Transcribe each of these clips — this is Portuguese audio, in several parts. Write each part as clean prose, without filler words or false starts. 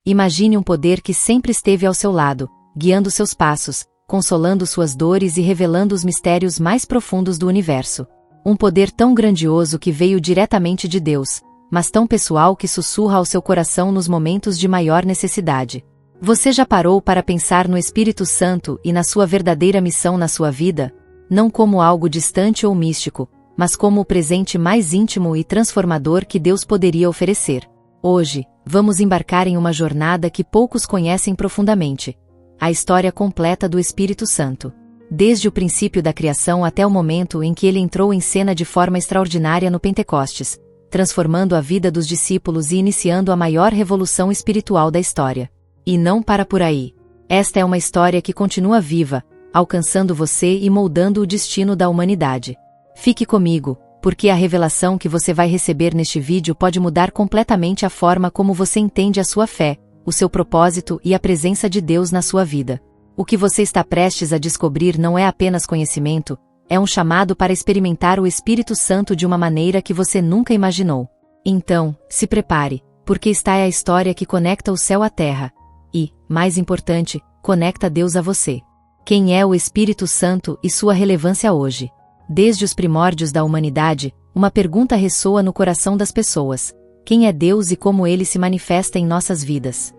Imagine um poder que sempre esteve ao seu lado, guiando seus passos, consolando suas dores e revelando os mistérios mais profundos do universo. Um poder tão grandioso que veio diretamente de Deus, mas tão pessoal que sussurra ao seu coração nos momentos de maior necessidade. Você já parou para pensar no Espírito Santo e na sua verdadeira missão na sua vida? Não como algo distante ou místico, mas como o presente mais íntimo e transformador que Deus poderia oferecer. Hoje, vamos embarcar em uma jornada que poucos conhecem profundamente: a história completa do Espírito Santo. Desde o princípio da criação até o momento em que ele entrou em cena de forma extraordinária no Pentecostes, transformando a vida dos discípulos e iniciando a maior revolução espiritual da história. E não para por aí. Esta é uma história que continua viva, alcançando você e moldando o destino da humanidade. Fique comigo, porque a revelação que você vai receber neste vídeo pode mudar completamente a forma como você entende a sua fé, o seu propósito e a presença de Deus na sua vida. O que você está prestes a descobrir não é apenas conhecimento, é um chamado para experimentar o Espírito Santo de uma maneira que você nunca imaginou. Então, se prepare, porque esta é a história que conecta o céu à terra. E, mais importante, conecta Deus a você. Quem é o Espírito Santo e sua relevância hoje? Desde os primórdios da humanidade, uma pergunta ressoa no coração das pessoas: quem é Deus e como ele se manifesta em nossas vidas?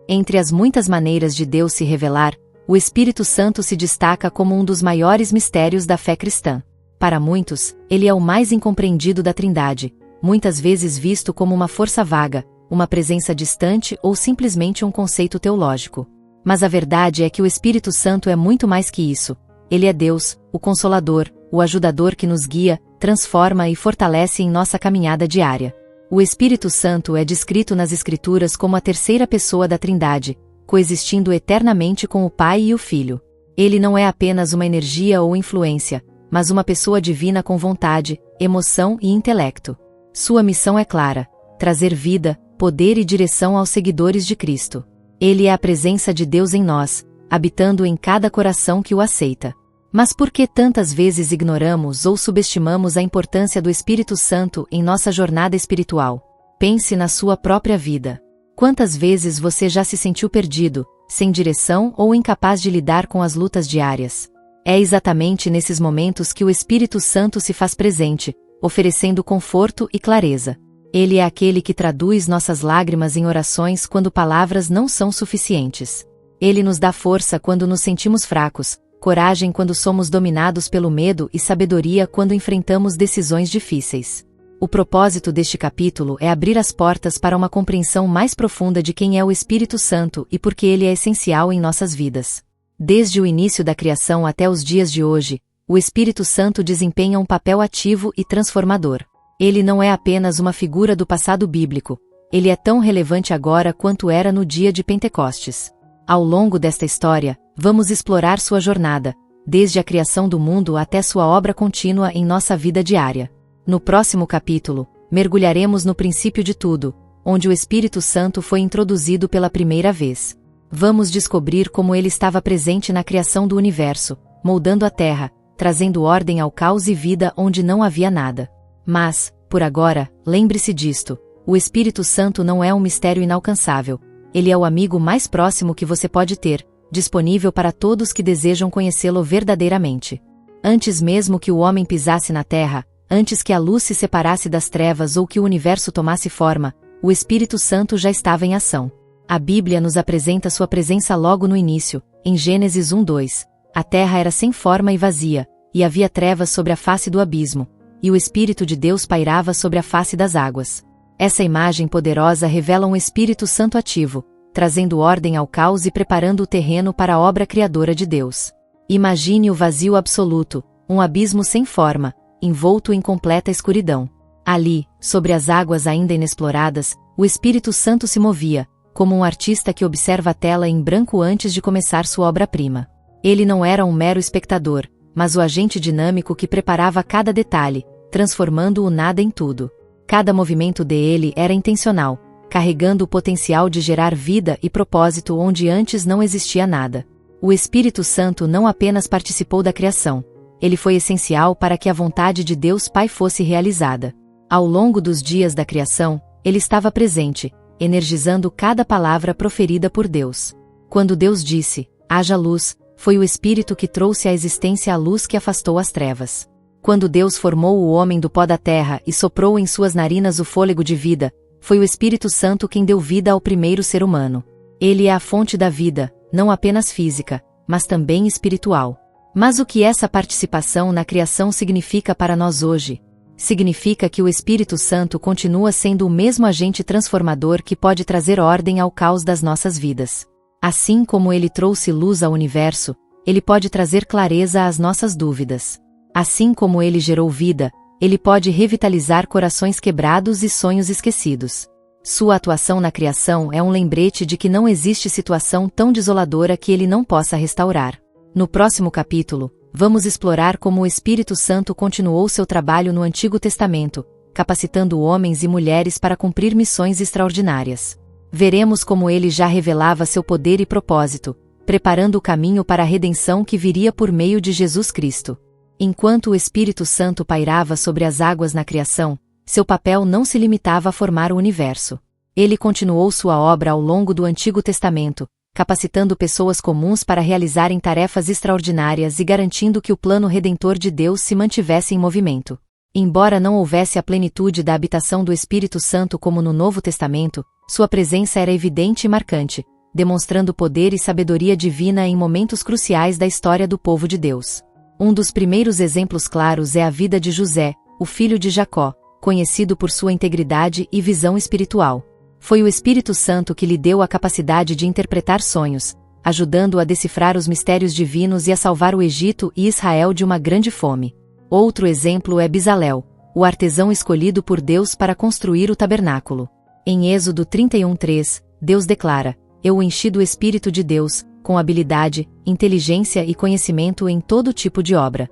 Entre as muitas maneiras de Deus se revelar, o Espírito Santo se destaca como um dos maiores mistérios da fé cristã. Para muitos, ele é o mais incompreendido da Trindade, muitas vezes visto como uma força vaga, uma presença distante ou simplesmente um conceito teológico. Mas a verdade é que o Espírito Santo é muito mais que isso. Ele é Deus, o Consolador, o ajudador que nos guia, transforma e fortalece em nossa caminhada diária. O Espírito Santo é descrito nas Escrituras como a terceira pessoa da Trindade, coexistindo eternamente com o Pai e o Filho. Ele não é apenas uma energia ou influência, mas uma pessoa divina com vontade, emoção e intelecto. Sua missão é clara: trazer vida, poder e direção aos seguidores de Cristo. Ele é a presença de Deus em nós, habitando em cada coração que o aceita. Mas por que tantas vezes ignoramos ou subestimamos a importância do Espírito Santo em nossa jornada espiritual? Pense na sua própria vida. Quantas vezes você já se sentiu perdido, sem direção ou incapaz de lidar com as lutas diárias? É exatamente nesses momentos que o Espírito Santo se faz presente, oferecendo conforto e clareza. Ele é aquele que traduz nossas lágrimas em orações quando palavras não são suficientes. Ele nos dá força quando nos sentimos fracos, coragem quando somos dominados pelo medo e sabedoria quando enfrentamos decisões difíceis. O propósito deste capítulo é abrir as portas para uma compreensão mais profunda de quem é o Espírito Santo e por que ele é essencial em nossas vidas. Desde o início da criação até os dias de hoje, o Espírito Santo desempenha um papel ativo e transformador. Ele não é apenas uma figura do passado bíblico, ele é tão relevante agora quanto era no dia de Pentecostes. Ao longo desta história, vamos explorar sua jornada, desde a criação do mundo até sua obra contínua em nossa vida diária. No próximo capítulo, mergulharemos no princípio de tudo, onde o Espírito Santo foi introduzido pela primeira vez. Vamos descobrir como ele estava presente na criação do universo, moldando a Terra, trazendo ordem ao caos e vida onde não havia nada. Mas, por agora, lembre-se disto: o Espírito Santo não é um mistério inalcançável. Ele é o amigo mais próximo que você pode ter, disponível para todos que desejam conhecê-lo verdadeiramente. Antes mesmo que o homem pisasse na terra, antes que a luz se separasse das trevas ou que o universo tomasse forma, o Espírito Santo já estava em ação. A Bíblia nos apresenta sua presença logo no início, em Gênesis 1:2. A terra era sem forma e vazia, e havia trevas sobre a face do abismo, e o Espírito de Deus pairava sobre a face das águas. Essa imagem poderosa revela um Espírito Santo ativo, trazendo ordem ao caos e preparando o terreno para a obra criadora de Deus. Imagine o vazio absoluto, um abismo sem forma, envolto em completa escuridão. Ali, sobre as águas ainda inexploradas, o Espírito Santo se movia, como um artista que observa a tela em branco antes de começar sua obra-prima. Ele não era um mero espectador, mas o agente dinâmico que preparava cada detalhe, transformando o nada em tudo. Cada movimento dele era intencional, carregando o potencial de gerar vida e propósito onde antes não existia nada. O Espírito Santo não apenas participou da criação, ele foi essencial para que a vontade de Deus Pai fosse realizada. Ao longo dos dias da criação, ele estava presente, energizando cada palavra proferida por Deus. Quando Deus disse, haja luz, foi o Espírito que trouxe à existência a luz que afastou as trevas. Quando Deus formou o homem do pó da terra e soprou em suas narinas o fôlego de vida, foi o Espírito Santo quem deu vida ao primeiro ser humano. Ele é a fonte da vida, não apenas física, mas também espiritual. Mas o que essa participação na criação significa para nós hoje? Significa que o Espírito Santo continua sendo o mesmo agente transformador que pode trazer ordem ao caos das nossas vidas. Assim como ele trouxe luz ao universo, ele pode trazer clareza às nossas dúvidas. Assim como ele gerou vida, ele pode revitalizar corações quebrados e sonhos esquecidos. Sua atuação na criação é um lembrete de que não existe situação tão desoladora que ele não possa restaurar. No próximo capítulo, vamos explorar como o Espírito Santo continuou seu trabalho no Antigo Testamento, capacitando homens e mulheres para cumprir missões extraordinárias. Veremos como ele já revelava seu poder e propósito, preparando o caminho para a redenção que viria por meio de Jesus Cristo. Enquanto o Espírito Santo pairava sobre as águas na criação, seu papel não se limitava a formar o universo. Ele continuou sua obra ao longo do Antigo Testamento, capacitando pessoas comuns para realizarem tarefas extraordinárias e garantindo que o plano redentor de Deus se mantivesse em movimento. Embora não houvesse a plenitude da habitação do Espírito Santo como no Novo Testamento, sua presença era evidente e marcante, demonstrando poder e sabedoria divina em momentos cruciais da história do povo de Deus. Um dos primeiros exemplos claros é a vida de José, o filho de Jacó, conhecido por sua integridade e visão espiritual. Foi o Espírito Santo que lhe deu a capacidade de interpretar sonhos, ajudando-o a decifrar os mistérios divinos e a salvar o Egito e Israel de uma grande fome. Outro exemplo é Bezalel, o artesão escolhido por Deus para construir o tabernáculo. Em Êxodo 31:3, Deus declara: Eu o enchi do Espírito de Deus, com habilidade, inteligência e conhecimento em todo tipo de obra.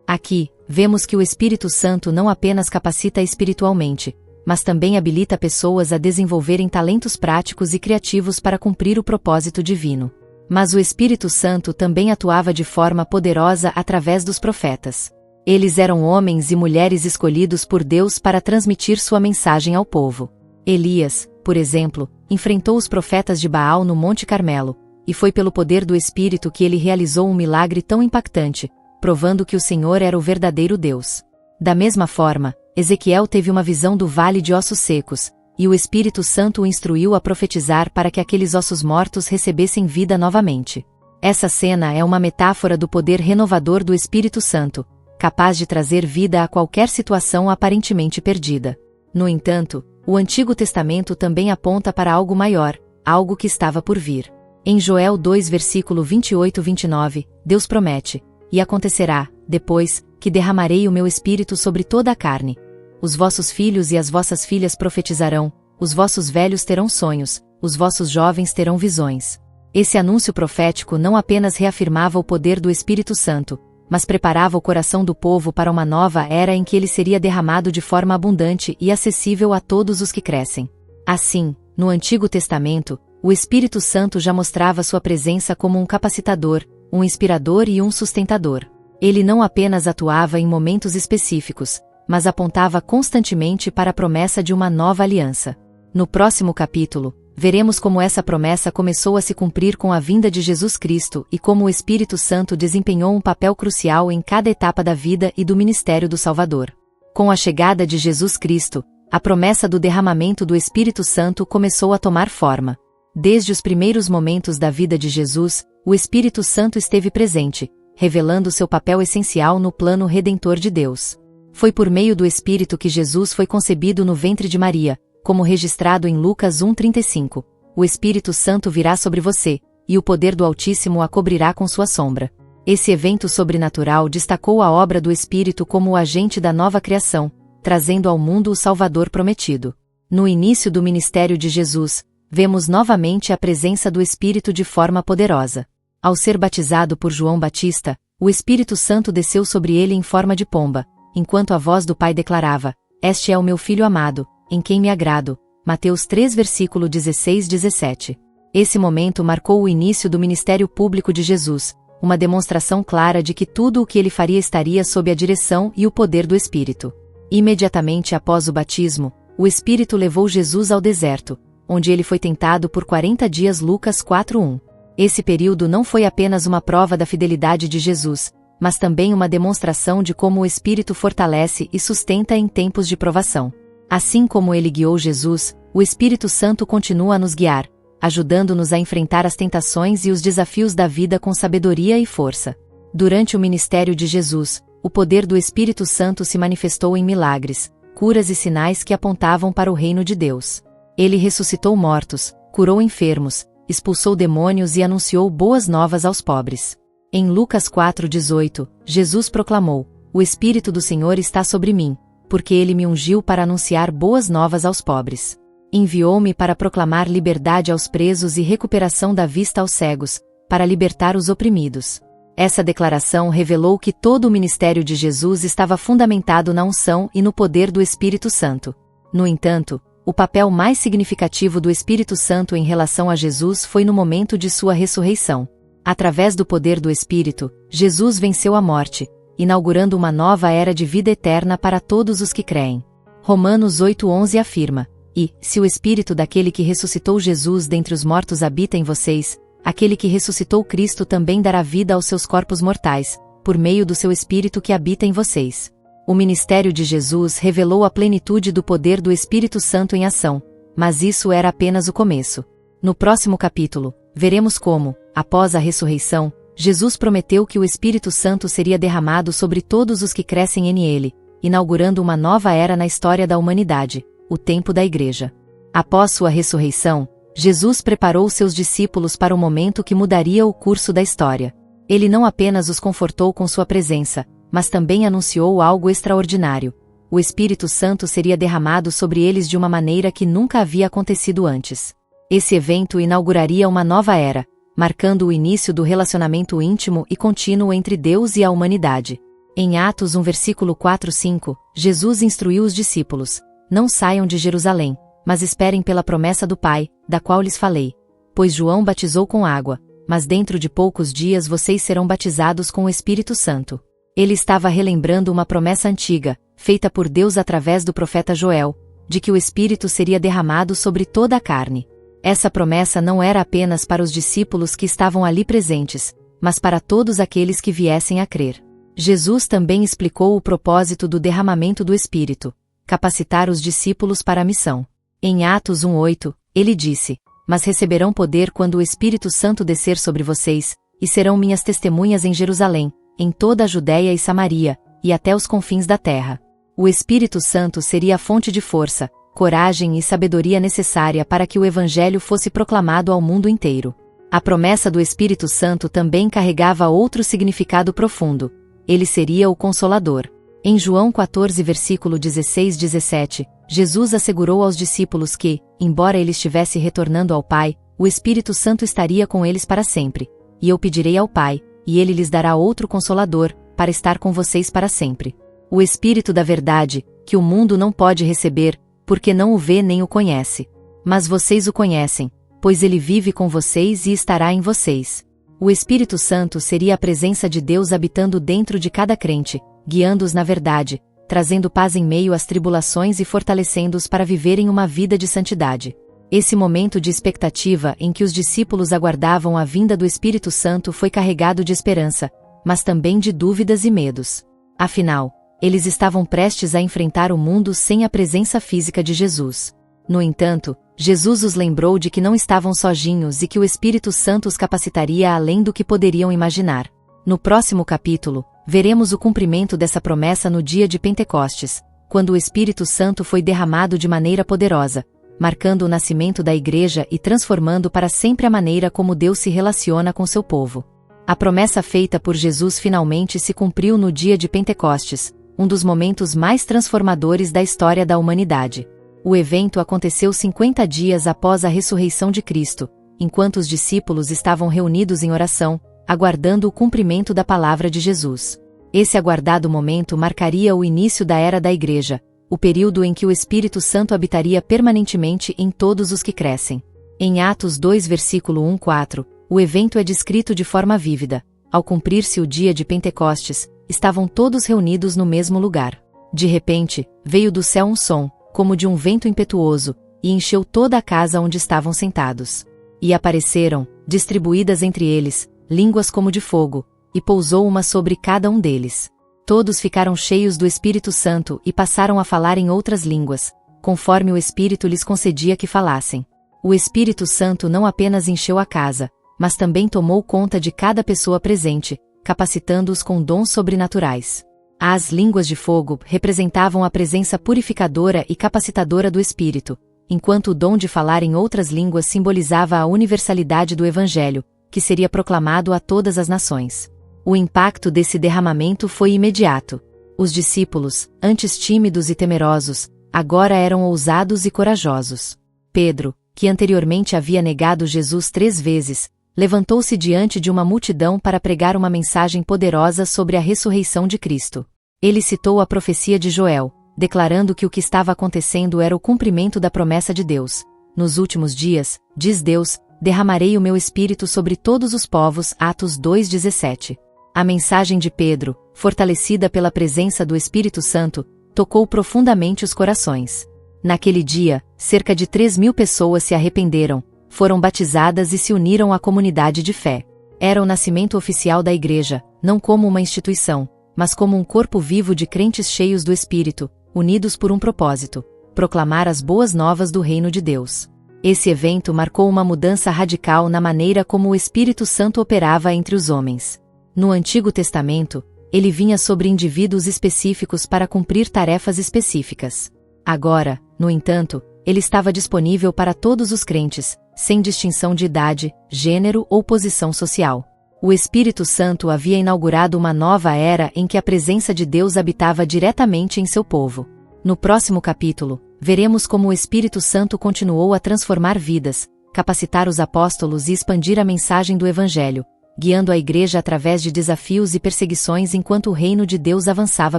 Aqui, vemos que o Espírito Santo não apenas capacita espiritualmente, mas também habilita pessoas a desenvolverem talentos práticos e criativos para cumprir o propósito divino. Mas o Espírito Santo também atuava de forma poderosa através dos profetas. Eles eram homens e mulheres escolhidos por Deus para transmitir sua mensagem ao povo. Elias, por exemplo, enfrentou os profetas de Baal no Monte Carmelo, e foi pelo poder do Espírito que ele realizou um milagre tão impactante, provando que o Senhor era o verdadeiro Deus. Da mesma forma, Ezequiel teve uma visão do vale de ossos secos, e o Espírito Santo o instruiu a profetizar para que aqueles ossos mortos recebessem vida novamente. Essa cena é uma metáfora do poder renovador do Espírito Santo, capaz de trazer vida a qualquer situação aparentemente perdida. No entanto, o Antigo Testamento também aponta para algo maior, algo que estava por vir. Em Joel 2 versículo 28-29, Deus promete: E acontecerá, depois, que derramarei o meu Espírito sobre toda a carne. Os vossos filhos e as vossas filhas profetizarão, os vossos velhos terão sonhos, os vossos jovens terão visões. Esse anúncio profético não apenas reafirmava o poder do Espírito Santo, mas preparava o coração do povo para uma nova era em que ele seria derramado de forma abundante e acessível a todos os que crescem. Assim, no Antigo Testamento, o Espírito Santo já mostrava sua presença como um capacitador, um inspirador e um sustentador. Ele não apenas atuava em momentos específicos, mas apontava constantemente para a promessa de uma nova aliança. No próximo capítulo, veremos como essa promessa começou a se cumprir com a vinda de Jesus Cristo e como o Espírito Santo desempenhou um papel crucial em cada etapa da vida e do ministério do Salvador. Com a chegada de Jesus Cristo, a promessa do derramamento do Espírito Santo começou a tomar forma. Desde os primeiros momentos da vida de Jesus, o Espírito Santo esteve presente, revelando seu papel essencial no plano redentor de Deus. Foi por meio do Espírito que Jesus foi concebido no ventre de Maria, como registrado em Lucas 1:35. O Espírito Santo virá sobre você, e o poder do Altíssimo a cobrirá com sua sombra. Esse evento sobrenatural destacou a obra do Espírito como o agente da nova criação, trazendo ao mundo o Salvador prometido. No início do ministério de Jesus, vemos novamente a presença do Espírito de forma poderosa. Ao ser batizado por João Batista, o Espírito Santo desceu sobre ele em forma de pomba, enquanto a voz do Pai declarava: Este é o meu Filho amado, em quem me agrado. Mateus 3 versículo 16-17. Esse momento marcou o início do ministério público de Jesus, uma demonstração clara de que tudo o que ele faria estaria sob a direção e o poder do Espírito. Imediatamente após o batismo, o Espírito levou Jesus ao deserto, onde ele foi tentado por 40 dias. Lucas 4:1. Esse período não foi apenas uma prova da fidelidade de Jesus, mas também uma demonstração de como o Espírito fortalece e sustenta em tempos de provação. Assim como ele guiou Jesus, o Espírito Santo continua a nos guiar, ajudando-nos a enfrentar as tentações e os desafios da vida com sabedoria e força. Durante o ministério de Jesus, o poder do Espírito Santo se manifestou em milagres, curas e sinais que apontavam para o reino de Deus. Ele ressuscitou mortos, curou enfermos, expulsou demônios e anunciou boas novas aos pobres. Em Lucas 4:18, Jesus proclamou: "O Espírito do Senhor está sobre mim, porque ele me ungiu para anunciar boas novas aos pobres. Enviou-me para proclamar liberdade aos presos e recuperação da vista aos cegos, para libertar os oprimidos." Essa declaração revelou que todo o ministério de Jesus estava fundamentado na unção e no poder do Espírito Santo. No entanto, o papel mais significativo do Espírito Santo em relação a Jesus foi no momento de sua ressurreição. Através do poder do Espírito, Jesus venceu a morte, inaugurando uma nova era de vida eterna para todos os que creem. Romanos 8:11 afirma: "E, se o Espírito daquele que ressuscitou Jesus dentre os mortos habita em vocês, aquele que ressuscitou Cristo também dará vida aos seus corpos mortais, por meio do seu Espírito que habita em vocês." O ministério de Jesus revelou a plenitude do poder do Espírito Santo em ação, mas isso era apenas o começo. No próximo capítulo, veremos como, após a ressurreição, Jesus prometeu que o Espírito Santo seria derramado sobre todos os que crescem nele, inaugurando uma nova era na história da humanidade, o tempo da Igreja. Após sua ressurreição, Jesus preparou seus discípulos para o momento que mudaria o curso da história. Ele não apenas os confortou com sua presença, mas também anunciou algo extraordinário. O Espírito Santo seria derramado sobre eles de uma maneira que nunca havia acontecido antes. Esse evento inauguraria uma nova era, marcando o início do relacionamento íntimo e contínuo entre Deus e a humanidade. Em Atos 1 versículo 4-5, Jesus instruiu os discípulos: "Não saiam de Jerusalém, mas esperem pela promessa do Pai, da qual lhes falei. Pois João batizou com água, mas dentro de poucos dias vocês serão batizados com o Espírito Santo." Ele estava relembrando uma promessa antiga, feita por Deus através do profeta Joel, de que o Espírito seria derramado sobre toda a carne. Essa promessa não era apenas para os discípulos que estavam ali presentes, mas para todos aqueles que viessem a crer. Jesus também explicou o propósito do derramamento do Espírito: capacitar os discípulos para a missão. Em Atos 1:8, ele disse: "Mas receberão poder quando o Espírito Santo descer sobre vocês, e serão minhas testemunhas em Jerusalém, em toda a Judéia e Samaria, e até os confins da terra." O Espírito Santo seria a fonte de força, coragem e sabedoria necessária para que o Evangelho fosse proclamado ao mundo inteiro. A promessa do Espírito Santo também carregava outro significado profundo: ele seria o Consolador. Em João 14 versículo 16-17, Jesus assegurou aos discípulos que, embora ele estivesse retornando ao Pai, o Espírito Santo estaria com eles para sempre. "E eu pedirei ao Pai, e ele lhes dará outro Consolador, para estar com vocês para sempre. O Espírito da verdade, que o mundo não pode receber, porque não o vê nem o conhece. Mas vocês o conhecem, pois ele vive com vocês e estará em vocês." O Espírito Santo seria a presença de Deus habitando dentro de cada crente, guiando-os na verdade, trazendo paz em meio às tribulações e fortalecendo-os para viverem uma vida de santidade. Esse momento de expectativa em que os discípulos aguardavam a vinda do Espírito Santo foi carregado de esperança, mas também de dúvidas e medos. Afinal, eles estavam prestes a enfrentar o mundo sem a presença física de Jesus. No entanto, Jesus os lembrou de que não estavam sozinhos e que o Espírito Santo os capacitaria além do que poderiam imaginar. No próximo capítulo, veremos o cumprimento dessa promessa no dia de Pentecostes, quando o Espírito Santo foi derramado de maneira poderosa, marcando o nascimento da Igreja e transformando para sempre a maneira como Deus se relaciona com seu povo. A promessa feita por Jesus finalmente se cumpriu no dia de Pentecostes, um dos momentos mais transformadores da história da humanidade. O evento aconteceu 50 dias após a ressurreição de Cristo, enquanto os discípulos estavam reunidos em oração, aguardando o cumprimento da palavra de Jesus. Esse aguardado momento marcaria o início da era da Igreja, o período em que o Espírito Santo habitaria permanentemente em todos os que crescem. Em Atos 2 versículo 1-4, o evento é descrito de forma vívida. Ao cumprir-se o dia de Pentecostes, estavam todos reunidos no mesmo lugar. De repente, veio do céu um som, como de um vento impetuoso, e encheu toda a casa onde estavam sentados. E apareceram, distribuídas entre eles, línguas como de fogo, e pousou uma sobre cada um deles. Todos ficaram cheios do Espírito Santo e passaram a falar em outras línguas, conforme o Espírito lhes concedia que falassem. O Espírito Santo não apenas encheu a casa, mas também tomou conta de cada pessoa presente, capacitando-os com dons sobrenaturais. As línguas de fogo representavam a presença purificadora e capacitadora do Espírito, enquanto o dom de falar em outras línguas simbolizava a universalidade do Evangelho, que seria proclamado a todas as nações. O impacto desse derramamento foi imediato. Os discípulos, antes tímidos e temerosos, agora eram ousados e corajosos. Pedro, que anteriormente havia negado Jesus 3 vezes, levantou-se diante de uma multidão para pregar uma mensagem poderosa sobre a ressurreição de Cristo. Ele citou a profecia de Joel, declarando que o que estava acontecendo era o cumprimento da promessa de Deus. Nos últimos dias, diz Deus, derramarei o meu espírito sobre todos os povos. Atos 2:17. A mensagem de Pedro, fortalecida pela presença do Espírito Santo, tocou profundamente os corações. Naquele dia, cerca de 3.000 pessoas se arrependeram, foram batizadas e se uniram à comunidade de fé. Era o nascimento oficial da Igreja, não como uma instituição, mas como um corpo vivo de crentes cheios do Espírito, unidos por um propósito: proclamar as boas novas do reino de Deus. Esse evento marcou uma mudança radical na maneira como o Espírito Santo operava entre os homens. No Antigo Testamento, ele vinha sobre indivíduos específicos para cumprir tarefas específicas. Agora, no entanto, ele estava disponível para todos os crentes, sem distinção de idade, gênero ou posição social. O Espírito Santo havia inaugurado uma nova era em que a presença de Deus habitava diretamente em seu povo. No próximo capítulo, veremos como o Espírito Santo continuou a transformar vidas, capacitar os apóstolos e expandir a mensagem do Evangelho, guiando a Igreja através de desafios e perseguições enquanto o reino de Deus avançava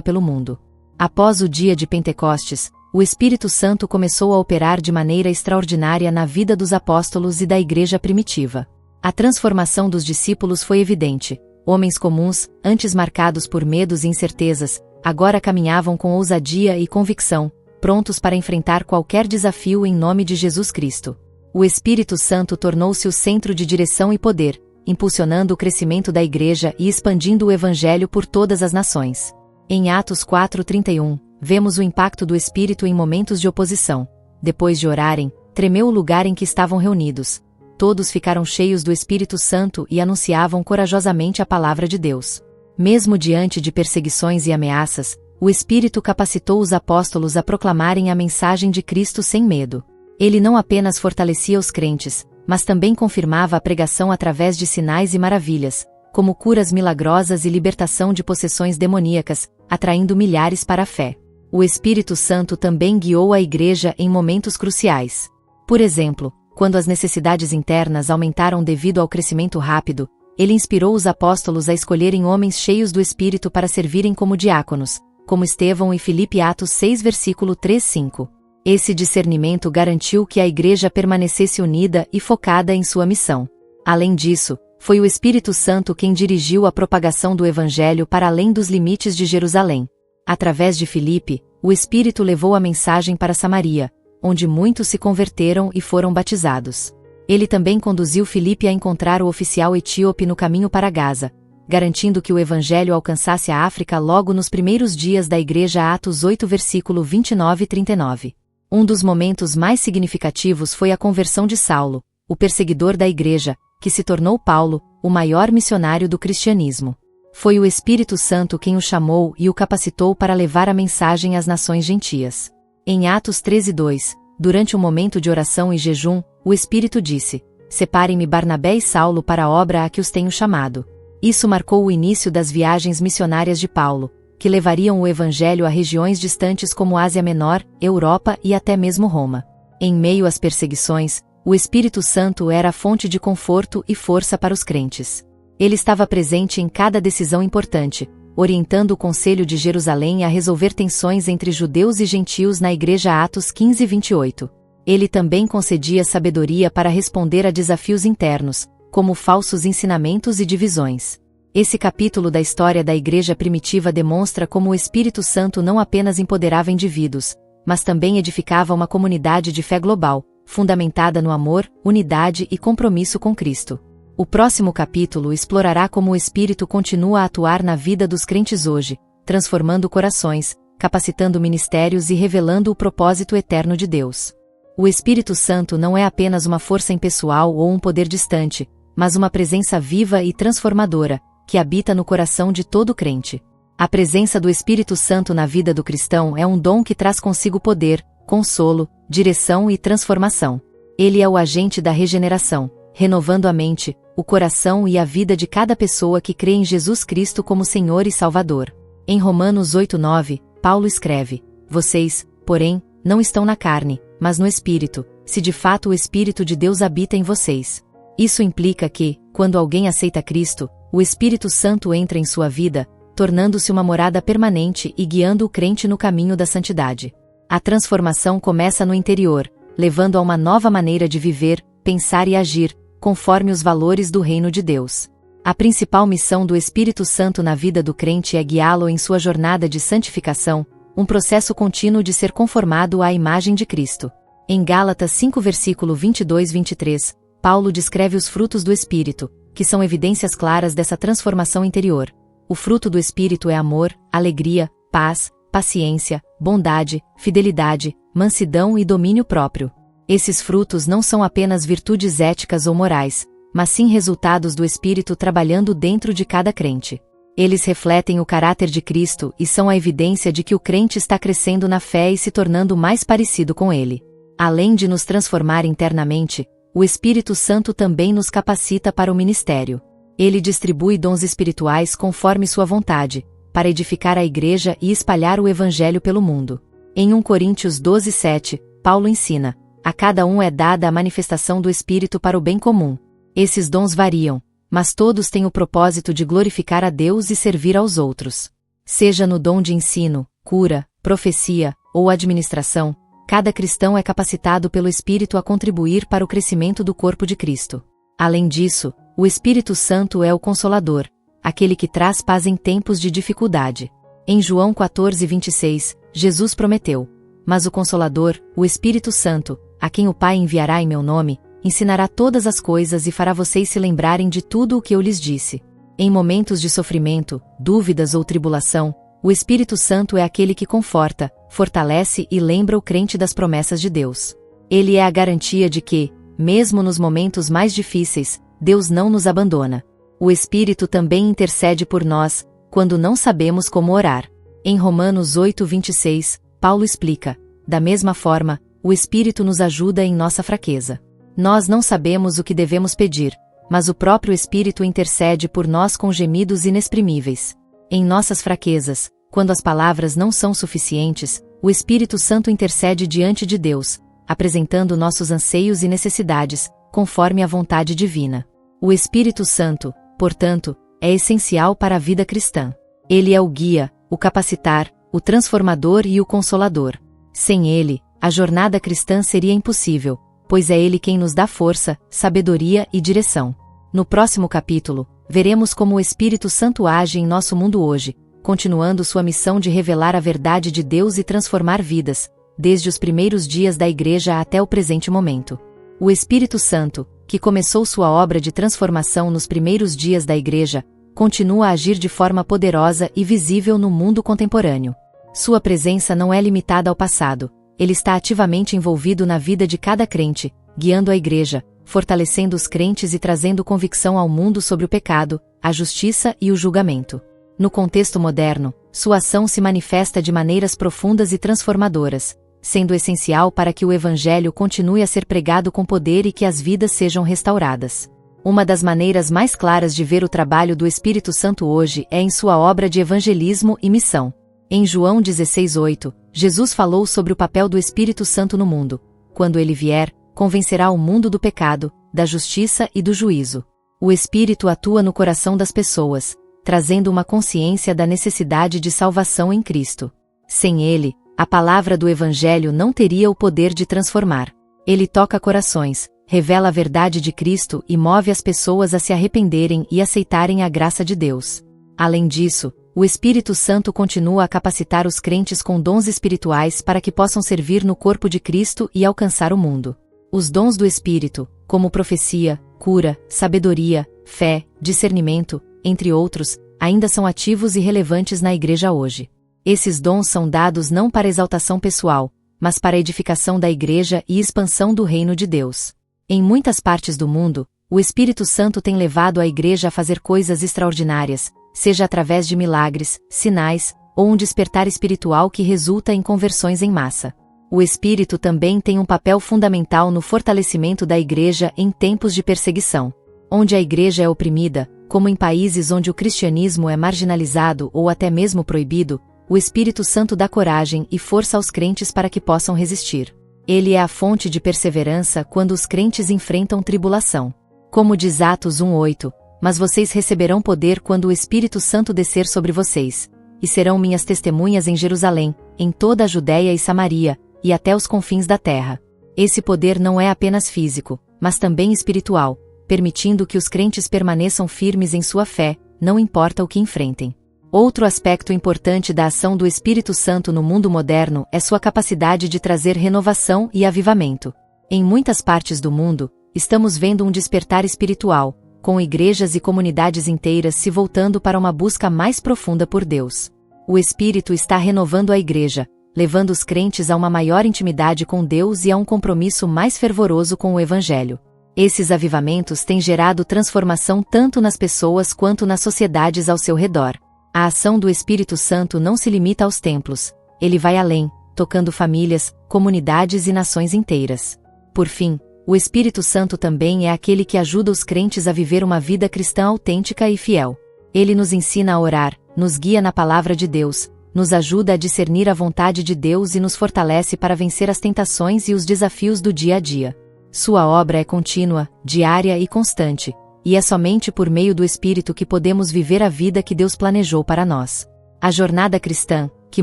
pelo mundo. Após o dia de Pentecostes, o Espírito Santo começou a operar de maneira extraordinária na vida dos apóstolos e da Igreja primitiva. A transformação dos discípulos foi evidente. Homens comuns, antes marcados por medos e incertezas, agora caminhavam com ousadia e convicção, prontos para enfrentar qualquer desafio em nome de Jesus Cristo. O Espírito Santo tornou-se o centro de direção e poder, impulsionando o crescimento da Igreja e expandindo o Evangelho por todas as nações. Em Atos 4:31, vemos o impacto do Espírito em momentos de oposição. Depois de orarem, tremeu o lugar em que estavam reunidos. Todos ficaram cheios do Espírito Santo e anunciavam corajosamente a palavra de Deus. Mesmo diante de perseguições e ameaças, o Espírito capacitou os apóstolos a proclamarem a mensagem de Cristo sem medo. Ele não apenas fortalecia os crentes, mas também confirmava a pregação através de sinais e maravilhas, como curas milagrosas e libertação de possessões demoníacas, atraindo milhares para a fé. O Espírito Santo também guiou a Igreja em momentos cruciais. Por exemplo, quando as necessidades internas aumentaram devido ao crescimento rápido, ele inspirou os apóstolos a escolherem homens cheios do Espírito para servirem como diáconos, como Estevão e Filipe. Atos 6 versículo 3-5. Esse discernimento garantiu que a Igreja permanecesse unida e focada em sua missão. Além disso, foi o Espírito Santo quem dirigiu a propagação do Evangelho para além dos limites de Jerusalém. Através de Filipe, o Espírito levou a mensagem para Samaria, onde muitos se converteram e foram batizados. Ele também conduziu Filipe a encontrar o oficial etíope no caminho para Gaza, garantindo que o Evangelho alcançasse a África logo nos primeiros dias da Igreja. Atos 8 versículo 29-39. Um dos momentos mais significativos foi a conversão de Saulo, o perseguidor da Igreja, que se tornou Paulo, o maior missionário do cristianismo. Foi o Espírito Santo quem o chamou e o capacitou para levar a mensagem às nações gentias. Em Atos 13:2, durante um momento de oração e jejum, o Espírito disse: "Separem-me Barnabé e Saulo para a obra a que os tenho chamado." Isso marcou o início das viagens missionárias de Paulo, que levariam o Evangelho a regiões distantes como Ásia Menor, Europa e até mesmo Roma. Em meio às perseguições, o Espírito Santo era a fonte de conforto e força para os crentes. Ele estava presente em cada decisão importante, orientando o Conselho de Jerusalém a resolver tensões entre judeus e gentios na Igreja. Atos 15:28. Ele também concedia sabedoria para responder a desafios internos, como falsos ensinamentos e divisões. Esse capítulo da história da Igreja primitiva demonstra como o Espírito Santo não apenas empoderava indivíduos, mas também edificava uma comunidade de fé global, fundamentada no amor, unidade e compromisso com Cristo. O próximo capítulo explorará como o Espírito continua a atuar na vida dos crentes hoje, transformando corações, capacitando ministérios e revelando o propósito eterno de Deus. O Espírito Santo não é apenas uma força impessoal ou um poder distante, mas uma presença viva e transformadora, que habita no coração de todo crente. A presença do Espírito Santo na vida do cristão é um dom que traz consigo poder, consolo, direção e transformação. Ele é o agente da regeneração, renovando a mente, o coração e a vida de cada pessoa que crê em Jesus Cristo como Senhor e Salvador. Em Romanos 8:9, Paulo escreve: Vocês, porém, não estão na carne, mas no Espírito, se de fato o Espírito de Deus habita em vocês. Isso implica que, quando alguém aceita Cristo, o Espírito Santo entra em sua vida, tornando-se uma morada permanente e guiando o crente no caminho da santidade. A transformação começa no interior, levando a uma nova maneira de viver, pensar e agir, conforme os valores do reino de Deus. A principal missão do Espírito Santo na vida do crente é guiá-lo em sua jornada de santificação, um processo contínuo de ser conformado à imagem de Cristo. Em Gálatas 5 versículo 22-23, Paulo descreve os frutos do Espírito, que são evidências claras dessa transformação interior. O fruto do Espírito é amor, alegria, paz, paciência, bondade, fidelidade, mansidão e domínio próprio. Esses frutos não são apenas virtudes éticas ou morais, mas sim resultados do Espírito trabalhando dentro de cada crente. Eles refletem o caráter de Cristo e são a evidência de que o crente está crescendo na fé e se tornando mais parecido com Ele. Além de nos transformar internamente, o Espírito Santo também nos capacita para o ministério. Ele distribui dons espirituais conforme sua vontade, para edificar a igreja e espalhar o Evangelho pelo mundo. Em 1 Coríntios 12:7, Paulo ensina: a cada um é dada a manifestação do Espírito para o bem comum. Esses dons variam, mas todos têm o propósito de glorificar a Deus e servir aos outros. Seja no dom de ensino, cura, profecia ou administração, cada cristão é capacitado pelo Espírito a contribuir para o crescimento do corpo de Cristo. Além disso, o Espírito Santo é o Consolador, aquele que traz paz em tempos de dificuldade. Em João 14:26, Jesus prometeu: Mas o Consolador, o Espírito Santo, a quem o Pai enviará em meu nome, ensinará todas as coisas e fará vocês se lembrarem de tudo o que eu lhes disse. Em momentos de sofrimento, dúvidas ou tribulação, o Espírito Santo é aquele que conforta, fortalece e lembra o crente das promessas de Deus. Ele é a garantia de que, mesmo nos momentos mais difíceis, Deus não nos abandona. O Espírito também intercede por nós, quando não sabemos como orar. Em Romanos 8:26, Paulo explica: da mesma forma, o Espírito nos ajuda em nossa fraqueza. Nós não sabemos o que devemos pedir, mas o próprio Espírito intercede por nós com gemidos inexprimíveis. Em nossas fraquezas, quando as palavras não são suficientes, o Espírito Santo intercede diante de Deus, apresentando nossos anseios e necessidades, conforme a vontade divina. O Espírito Santo, portanto, é essencial para a vida cristã. Ele é o guia, o capacitar, o transformador e o consolador. Sem ele, a jornada cristã seria impossível, pois é ele quem nos dá força, sabedoria e direção. No próximo capítulo, veremos como o Espírito Santo age em nosso mundo hoje, continuando sua missão de revelar a verdade de Deus e transformar vidas, desde os primeiros dias da Igreja até o presente momento. O Espírito Santo, que começou sua obra de transformação nos primeiros dias da Igreja, continua a agir de forma poderosa e visível no mundo contemporâneo. Sua presença não é limitada ao passado, ele está ativamente envolvido na vida de cada crente, guiando a Igreja, fortalecendo os crentes e trazendo convicção ao mundo sobre o pecado, a justiça e o julgamento. No contexto moderno, sua ação se manifesta de maneiras profundas e transformadoras, sendo essencial para que o Evangelho continue a ser pregado com poder e que as vidas sejam restauradas. Uma das maneiras mais claras de ver o trabalho do Espírito Santo hoje é em sua obra de evangelismo e missão. Em João 16:8, Jesus falou sobre o papel do Espírito Santo no mundo. Quando ele vier, convencerá o mundo do pecado, da justiça e do juízo. O Espírito atua no coração das pessoas, trazendo uma consciência da necessidade de salvação em Cristo. Sem ele, a palavra do Evangelho não teria o poder de transformar. Ele toca corações, revela a verdade de Cristo e move as pessoas a se arrependerem e aceitarem a graça de Deus. Além disso, o Espírito Santo continua a capacitar os crentes com dons espirituais para que possam servir no corpo de Cristo e alcançar o mundo. Os dons do Espírito, como profecia, cura, sabedoria, fé, discernimento, entre outros, ainda são ativos e relevantes na Igreja hoje. Esses dons são dados não para exaltação pessoal, mas para a edificação da Igreja e expansão do reino de Deus. Em muitas partes do mundo, o Espírito Santo tem levado a Igreja a fazer coisas extraordinárias, seja através de milagres, sinais, ou um despertar espiritual que resulta em conversões em massa. O Espírito também tem um papel fundamental no fortalecimento da Igreja em tempos de perseguição. Onde a Igreja é oprimida, como em países onde o cristianismo é marginalizado ou até mesmo proibido, o Espírito Santo dá coragem e força aos crentes para que possam resistir. Ele é a fonte de perseverança quando os crentes enfrentam tribulação. Como diz Atos 1:8, mas vocês receberão poder quando o Espírito Santo descer sobre vocês, e serão minhas testemunhas em Jerusalém, em toda a Judéia e Samaria, e até os confins da terra. Esse poder não é apenas físico, mas também espiritual, permitindo que os crentes permaneçam firmes em sua fé, não importa o que enfrentem. Outro aspecto importante da ação do Espírito Santo no mundo moderno é sua capacidade de trazer renovação e avivamento. Em muitas partes do mundo, estamos vendo um despertar espiritual, com igrejas e comunidades inteiras se voltando para uma busca mais profunda por Deus. O Espírito está renovando a Igreja, levando os crentes a uma maior intimidade com Deus e a um compromisso mais fervoroso com o Evangelho. Esses avivamentos têm gerado transformação tanto nas pessoas quanto nas sociedades ao seu redor. A ação do Espírito Santo não se limita aos templos, ele vai além, tocando famílias, comunidades e nações inteiras. Por fim, o Espírito Santo também é aquele que ajuda os crentes a viver uma vida cristã autêntica e fiel. Ele nos ensina a orar, nos guia na palavra de Deus, nos ajuda a discernir a vontade de Deus e nos fortalece para vencer as tentações e os desafios do dia a dia. Sua obra é contínua, diária e constante, e é somente por meio do Espírito que podemos viver a vida que Deus planejou para nós. A jornada cristã, que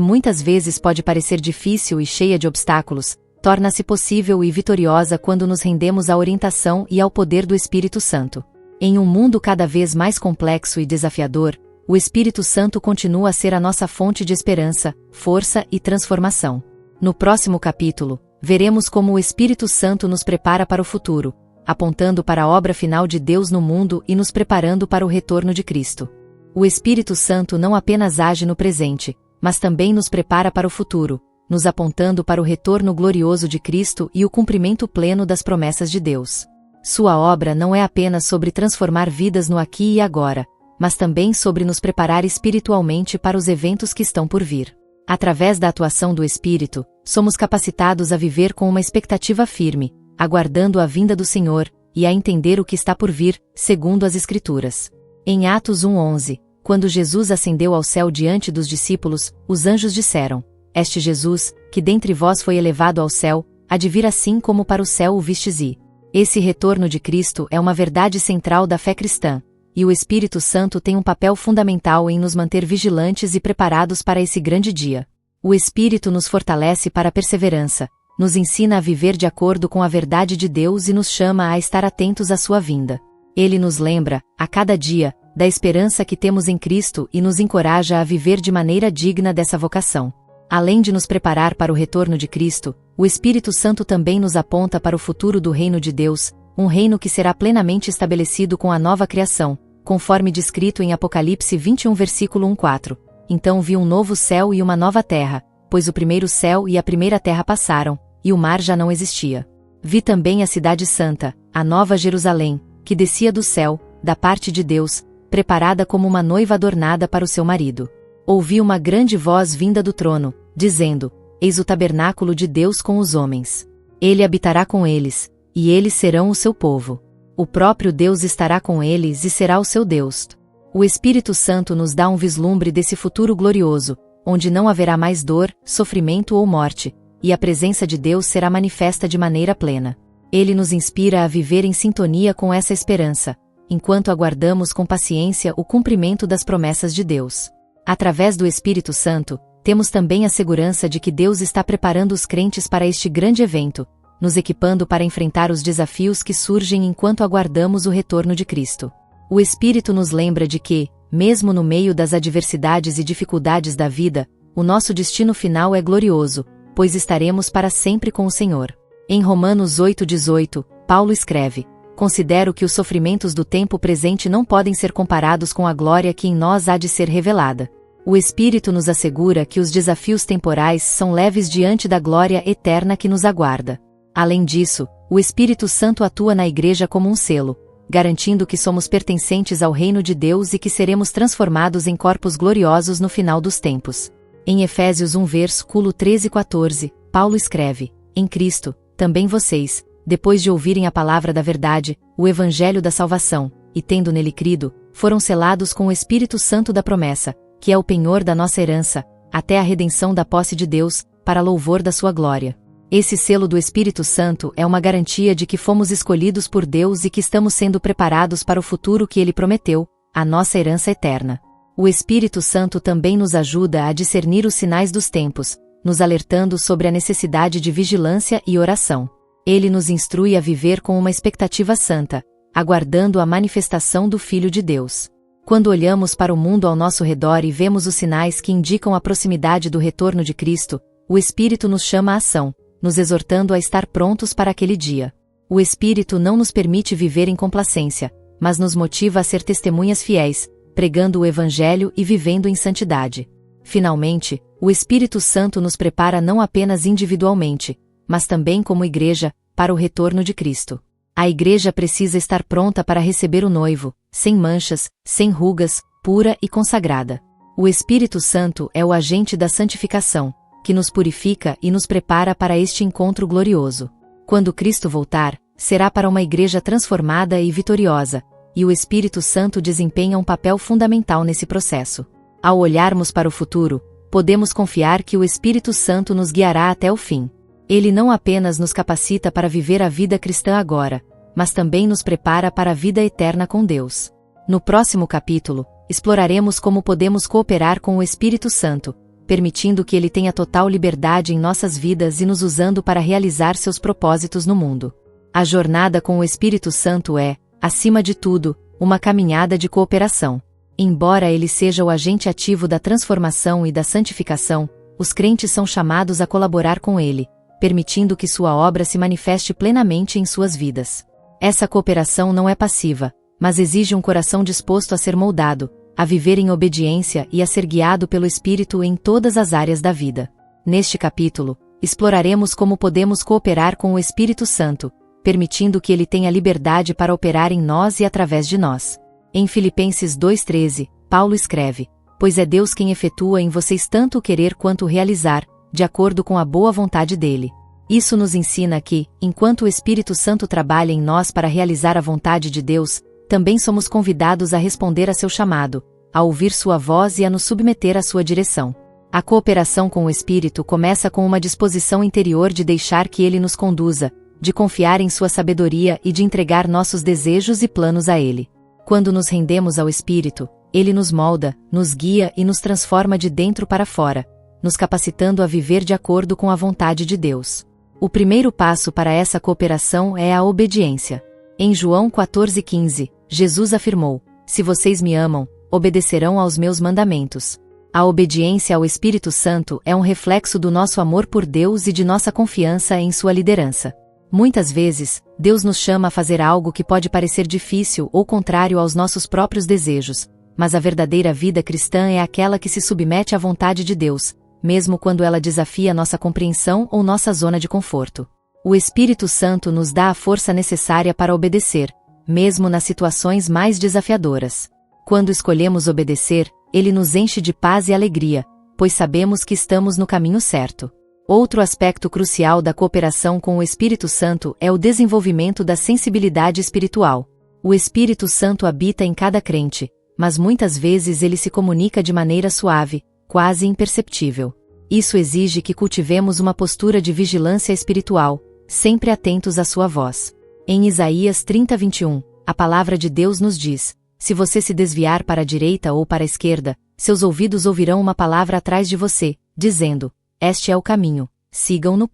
muitas vezes pode parecer difícil e cheia de obstáculos, torna-se possível e vitoriosa quando nos rendemos à orientação e ao poder do Espírito Santo. Em um mundo cada vez mais complexo e desafiador, o Espírito Santo continua a ser a nossa fonte de esperança, força e transformação. No próximo capítulo, veremos como o Espírito Santo nos prepara para o futuro, apontando para a obra final de Deus no mundo e nos preparando para o retorno de Cristo. O Espírito Santo não apenas age no presente, mas também nos prepara para o futuro, nos apontando para o retorno glorioso de Cristo e o cumprimento pleno das promessas de Deus. Sua obra não é apenas sobre transformar vidas no aqui e agora, mas também sobre nos preparar espiritualmente para os eventos que estão por vir. Através da atuação do Espírito, somos capacitados a viver com uma expectativa firme, aguardando a vinda do Senhor, e a entender o que está por vir, segundo as Escrituras. Em Atos 1:11, quando Jesus ascendeu ao céu diante dos discípulos, os anjos disseram: Este Jesus, que dentre vós foi elevado ao céu, há de vir assim como para o céu o vistes ir. Esse retorno de Cristo é uma verdade central da fé cristã, e o Espírito Santo tem um papel fundamental em nos manter vigilantes e preparados para esse grande dia. O Espírito nos fortalece para a perseverança, nos ensina a viver de acordo com a verdade de Deus e nos chama a estar atentos à sua vinda. Ele nos lembra, a cada dia, da esperança que temos em Cristo e nos encoraja a viver de maneira digna dessa vocação. Além de nos preparar para o retorno de Cristo, o Espírito Santo também nos aponta para o futuro do reino de Deus, um reino que será plenamente estabelecido com a nova criação, conforme descrito em Apocalipse 21 versículo 1-4. Então vi um novo céu e uma nova terra, pois o primeiro céu e a primeira terra passaram, e o mar já não existia. Vi também a cidade santa, a nova Jerusalém, que descia do céu, da parte de Deus, preparada como uma noiva adornada para o seu marido. Ouvi uma grande voz vinda do trono, dizendo: Eis o tabernáculo de Deus com os homens. Ele habitará com eles, e eles serão o seu povo. O próprio Deus estará com eles e será o seu Deus. O Espírito Santo nos dá um vislumbre desse futuro glorioso, onde não haverá mais dor, sofrimento ou morte, e a presença de Deus será manifesta de maneira plena. Ele nos inspira a viver em sintonia com essa esperança, enquanto aguardamos com paciência o cumprimento das promessas de Deus. Através do Espírito Santo, temos também a segurança de que Deus está preparando os crentes para este grande evento, nos equipando para enfrentar os desafios que surgem enquanto aguardamos o retorno de Cristo. O Espírito nos lembra de que, mesmo no meio das adversidades e dificuldades da vida, o nosso destino final é glorioso, pois estaremos para sempre com o Senhor. Em Romanos 8,18, Paulo escreve: considero que os sofrimentos do tempo presente não podem ser comparados com a glória que em nós há de ser revelada. O Espírito nos assegura que os desafios temporais são leves diante da glória eterna que nos aguarda. Além disso, o Espírito Santo atua na Igreja como um selo, garantindo que somos pertencentes ao reino de Deus e que seremos transformados em corpos gloriosos no final dos tempos. Em Efésios 1 versículo 13 e 14, Paulo escreve: em Cristo, também vocês, depois de ouvirem a palavra da verdade, o evangelho da salvação, e tendo nele crido, foram selados com o Espírito Santo da promessa, que é o penhor da nossa herança, até a redenção da posse de Deus, para louvor da sua glória. Esse selo do Espírito Santo é uma garantia de que fomos escolhidos por Deus e que estamos sendo preparados para o futuro que Ele prometeu, a nossa herança eterna. O Espírito Santo também nos ajuda a discernir os sinais dos tempos, nos alertando sobre a necessidade de vigilância e oração. Ele nos instrui a viver com uma expectativa santa, aguardando a manifestação do Filho de Deus. Quando olhamos para o mundo ao nosso redor e vemos os sinais que indicam a proximidade do retorno de Cristo, o Espírito nos chama à ação, nos exortando a estar prontos para aquele dia. O Espírito não nos permite viver em complacência, mas nos motiva a ser testemunhas fiéis, pregando o Evangelho e vivendo em santidade. Finalmente, o Espírito Santo nos prepara não apenas individualmente, mas também como Igreja, para o retorno de Cristo. A Igreja precisa estar pronta para receber o noivo, sem manchas, sem rugas, pura e consagrada. O Espírito Santo é o agente da santificação, que nos purifica e nos prepara para este encontro glorioso. Quando Cristo voltar, será para uma Igreja transformada e vitoriosa, e o Espírito Santo desempenha um papel fundamental nesse processo. Ao olharmos para o futuro, podemos confiar que o Espírito Santo nos guiará até o fim. Ele não apenas nos capacita para viver a vida cristã agora, mas também nos prepara para a vida eterna com Deus. No próximo capítulo, exploraremos como podemos cooperar com o Espírito Santo, permitindo que ele tenha total liberdade em nossas vidas e nos usando para realizar seus propósitos no mundo. A jornada com o Espírito Santo é, acima de tudo, uma caminhada de cooperação. Embora ele seja o agente ativo da transformação e da santificação, os crentes são chamados a colaborar com ele, permitindo que sua obra se manifeste plenamente em suas vidas. Essa cooperação não é passiva, mas exige um coração disposto a ser moldado, a viver em obediência e a ser guiado pelo Espírito em todas as áreas da vida. Neste capítulo, exploraremos como podemos cooperar com o Espírito Santo, permitindo que ele tenha liberdade para operar em nós e através de nós. Em Filipenses 2,13, Paulo escreve: pois é Deus quem efetua em vocês tanto o querer quanto o realizar, de acordo com a boa vontade dele. Isso nos ensina que, enquanto o Espírito Santo trabalha em nós para realizar a vontade de Deus, também somos convidados a responder a seu chamado, a ouvir sua voz e a nos submeter à sua direção. A cooperação com o Espírito começa com uma disposição interior de deixar que ele nos conduza, de confiar em sua sabedoria e de entregar nossos desejos e planos a ele. Quando nos rendemos ao Espírito, ele nos molda, nos guia e nos transforma de dentro para fora, nos capacitando a viver de acordo com a vontade de Deus. O primeiro passo para essa cooperação é a obediência. Em João 14,15, Jesus afirmou: se vocês me amam, obedecerão aos meus mandamentos. A obediência ao Espírito Santo é um reflexo do nosso amor por Deus e de nossa confiança em sua liderança. Muitas vezes, Deus nos chama a fazer algo que pode parecer difícil ou contrário aos nossos próprios desejos, mas a verdadeira vida cristã é aquela que se submete à vontade de Deus, mesmo quando ela desafia nossa compreensão ou nossa zona de conforto. O Espírito Santo nos dá a força necessária para obedecer, mesmo nas situações mais desafiadoras. Quando escolhemos obedecer, ele nos enche de paz e alegria, pois sabemos que estamos no caminho certo. Outro aspecto crucial da cooperação com o Espírito Santo é o desenvolvimento da sensibilidade espiritual. O Espírito Santo habita em cada crente, mas muitas vezes ele se comunica de maneira suave, quase imperceptível. Isso exige que cultivemos uma postura de vigilância espiritual, sempre atentos à sua voz. Em Isaías 30:21, a palavra de Deus nos diz: se você se desviar para a direita ou para a esquerda, seus ouvidos ouvirão uma palavra atrás de você, dizendo: este é o caminho, sigam-no.